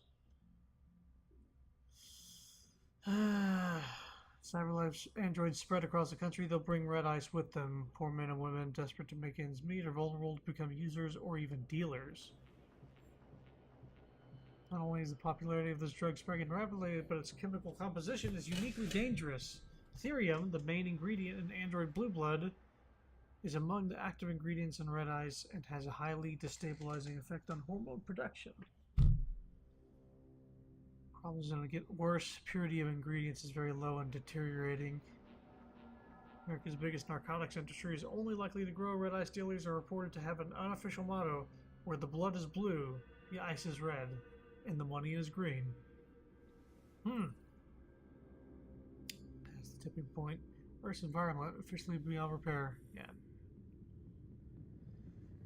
CyberLife's androids spread across the country. They'll bring red ice with them. Poor men and women desperate to make ends meet are vulnerable to become users or even dealers. Not only is the popularity of this drug spreading rapidly, but its chemical composition is uniquely dangerous. Therium, the main ingredient in android blue blood, is among the active ingredients in red eyes and has a highly destabilizing effect on hormone production. Problems going to get worse. Purity of ingredients is very low and deteriorating. America's biggest narcotics industry is only likely to grow. Red eyes dealers are reported to have an unofficial motto where the blood is blue, the ice is red, and the money is green. Past the tipping point. Earth's environment officially beyond repair. Yeah.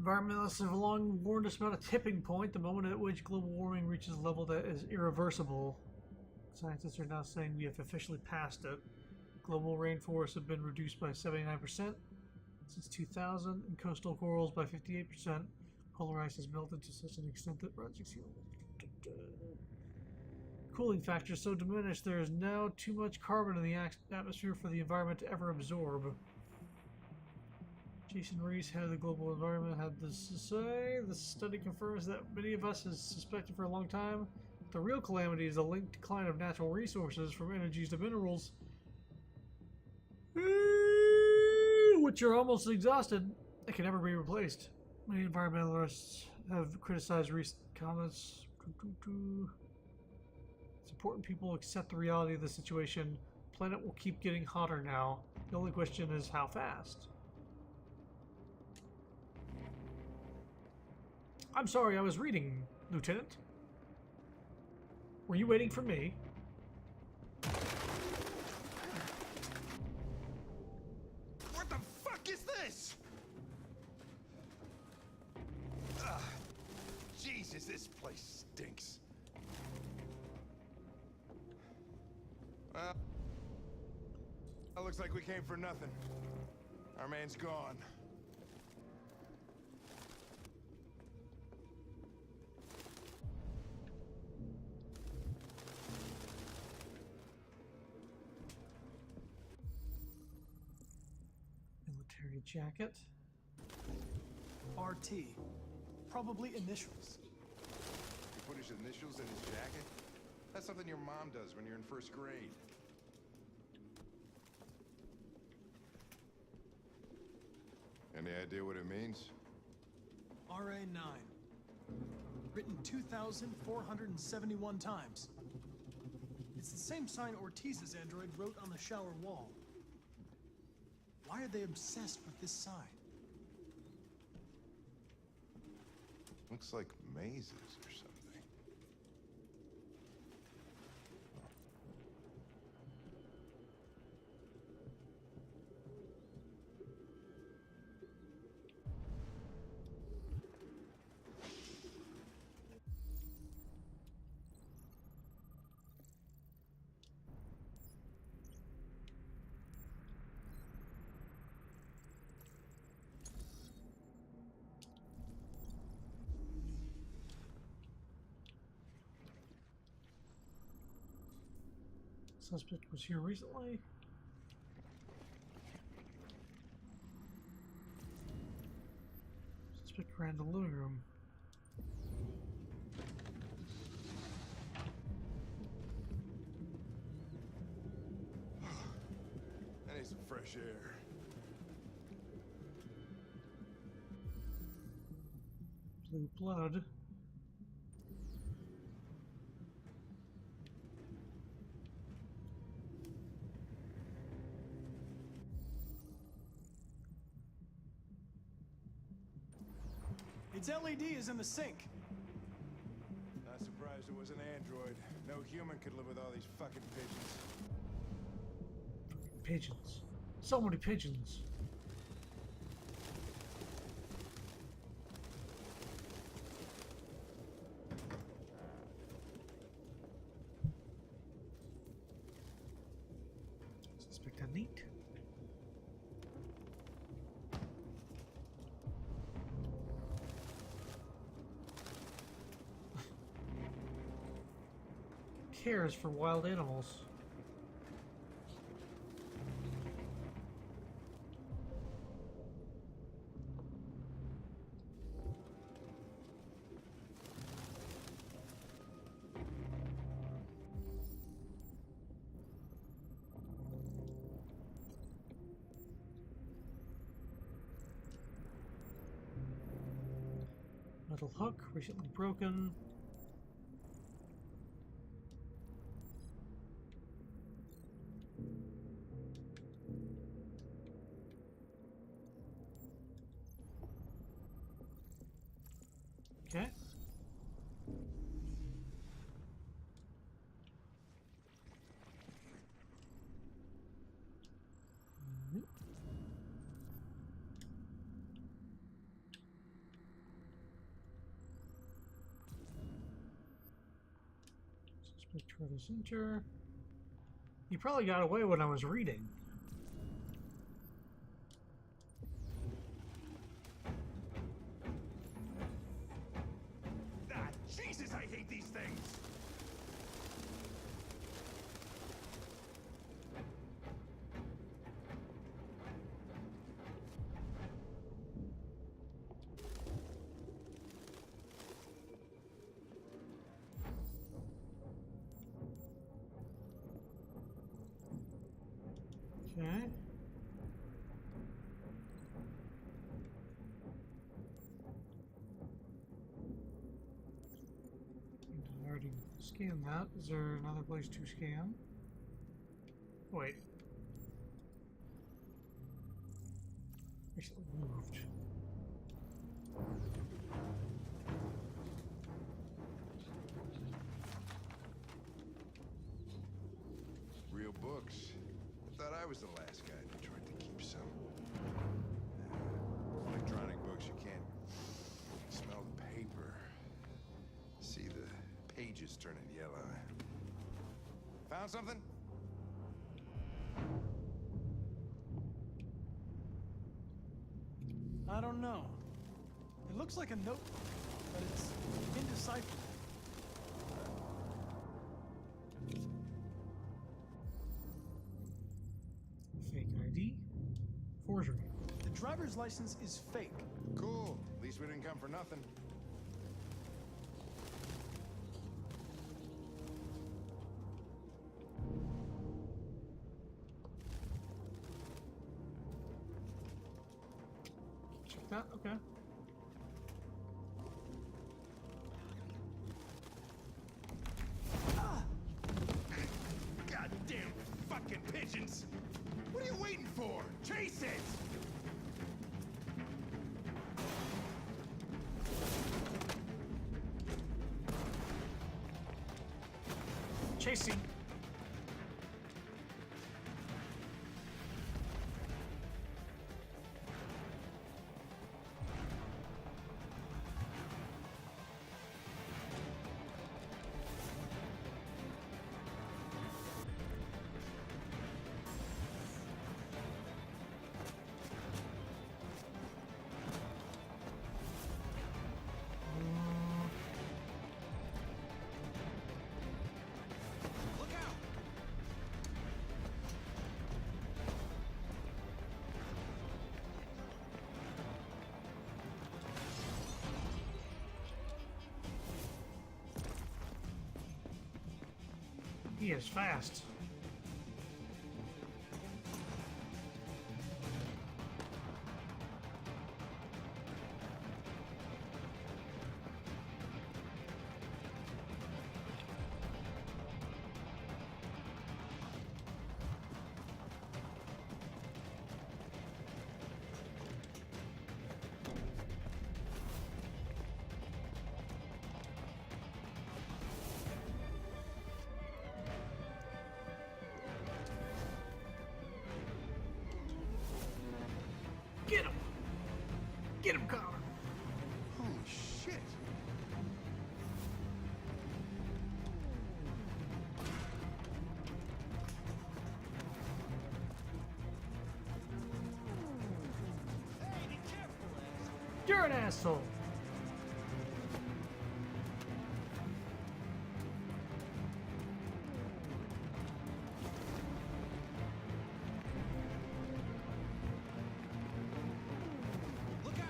Environmentalists have long warned us about a tipping point, the moment at which global warming reaches a level that is irreversible. Scientists are now saying we have officially passed it. Global rainforests have been reduced by 79% since 2000, and coastal corals by 58%. Polar ice has melted to such an extent that rising sea levels. Cooling factor so diminished there is now too much carbon in the atmosphere for the environment to ever absorb. Jason Reese, head of the global environment, had this to say. The study confirms that many of us have suspected for a long time. The real calamity is the linked decline of natural resources, from energies to minerals, which are almost exhausted and can never be replaced. Many environmentalists have criticized recent comments. It's important people accept the reality of the situation. The planet will keep getting hotter now. The only question is how fast. I'm sorry, I was reading, Lieutenant. Were you waiting for me? What the fuck is this? Jesus, this place stinks. Well, it looks like we came for nothing. Our man's gone. Military jacket. RT. Probably initials. He put his initials in his jacket? That's something your mom does when you're in first grade. Any idea what it means? RA9. Written 2,471 times. It's the same sign Ortiz's android wrote on the shower wall. Why are they obsessed with this sign? Looks like mazes or something. Suspect was here recently. Suspect ran the living room. I need some fresh air. Blue blood. Its LED is in the sink. Not surprised it was an android. No human could live with all these fucking pigeons. Pigeons. So many pigeons. Suspect had neat. Cares for wild animals. Metal hook, recently broken. Okay. Suspect try to center. You probably got away when I was reading. Ah, Jesus, I hate these things! Okay. I already scanned that. Is there another place to scan? Wait. Recently moved. Real books. I thought I was the last guy in Detroit to keep some. Electronic books, you can't smell the paper. See the pages turning yellow. Found something? I don't know. It looks like a notebook, but it's indecipherable. Fake ID. Forgery. The driver's license is fake. Cool. At least we didn't come for nothing. Check that. Okay. Goddamn fucking pigeons! What are you waiting for? Chase it! Chasing. Look out! He is fast. Get him! Get him, Connor! Holy shit! You're an asshole! Look out!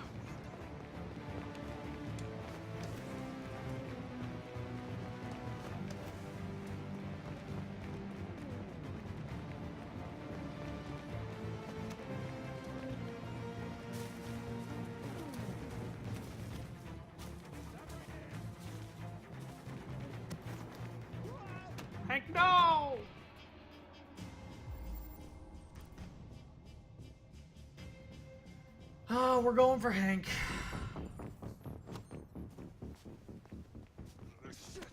Oh, we're going for Hank. Shit!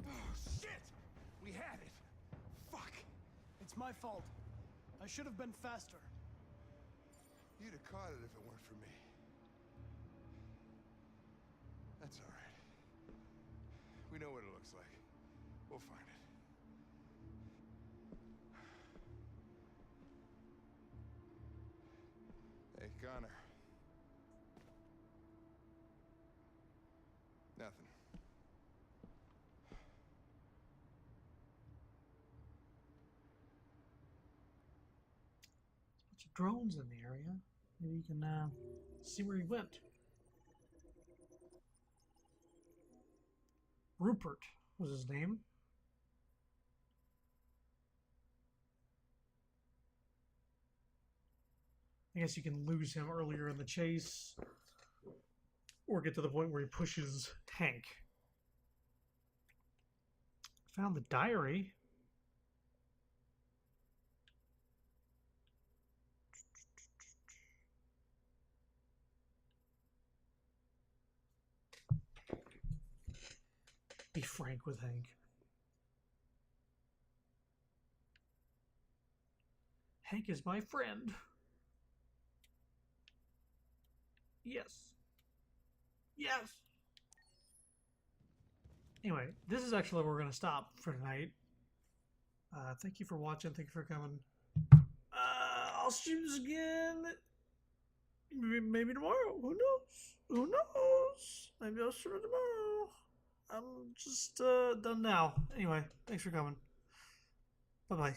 Oh, shit! We had it! Fuck! It's my fault. I should have been faster. You'd have caught it if it weren't for me. That's all right. We know what it looks like. We'll find it. Hey, Connor. Nothing. Bunch of drones in the area. Maybe you can see where he went. Rupert was his name. I guess you can lose him earlier in the chase, or get to the point where he pushes Hank. Found the diary. Be frank with Hank. Hank is my friend. Yes. Yes. Anyway, this is actually where we're going to stop for tonight. Thank you for watching. Thank you for coming. I'll stream this again. Maybe tomorrow. Who knows? Who knows? Maybe I'll stream it tomorrow. I'm just done now. Anyway, thanks for coming. Bye-bye.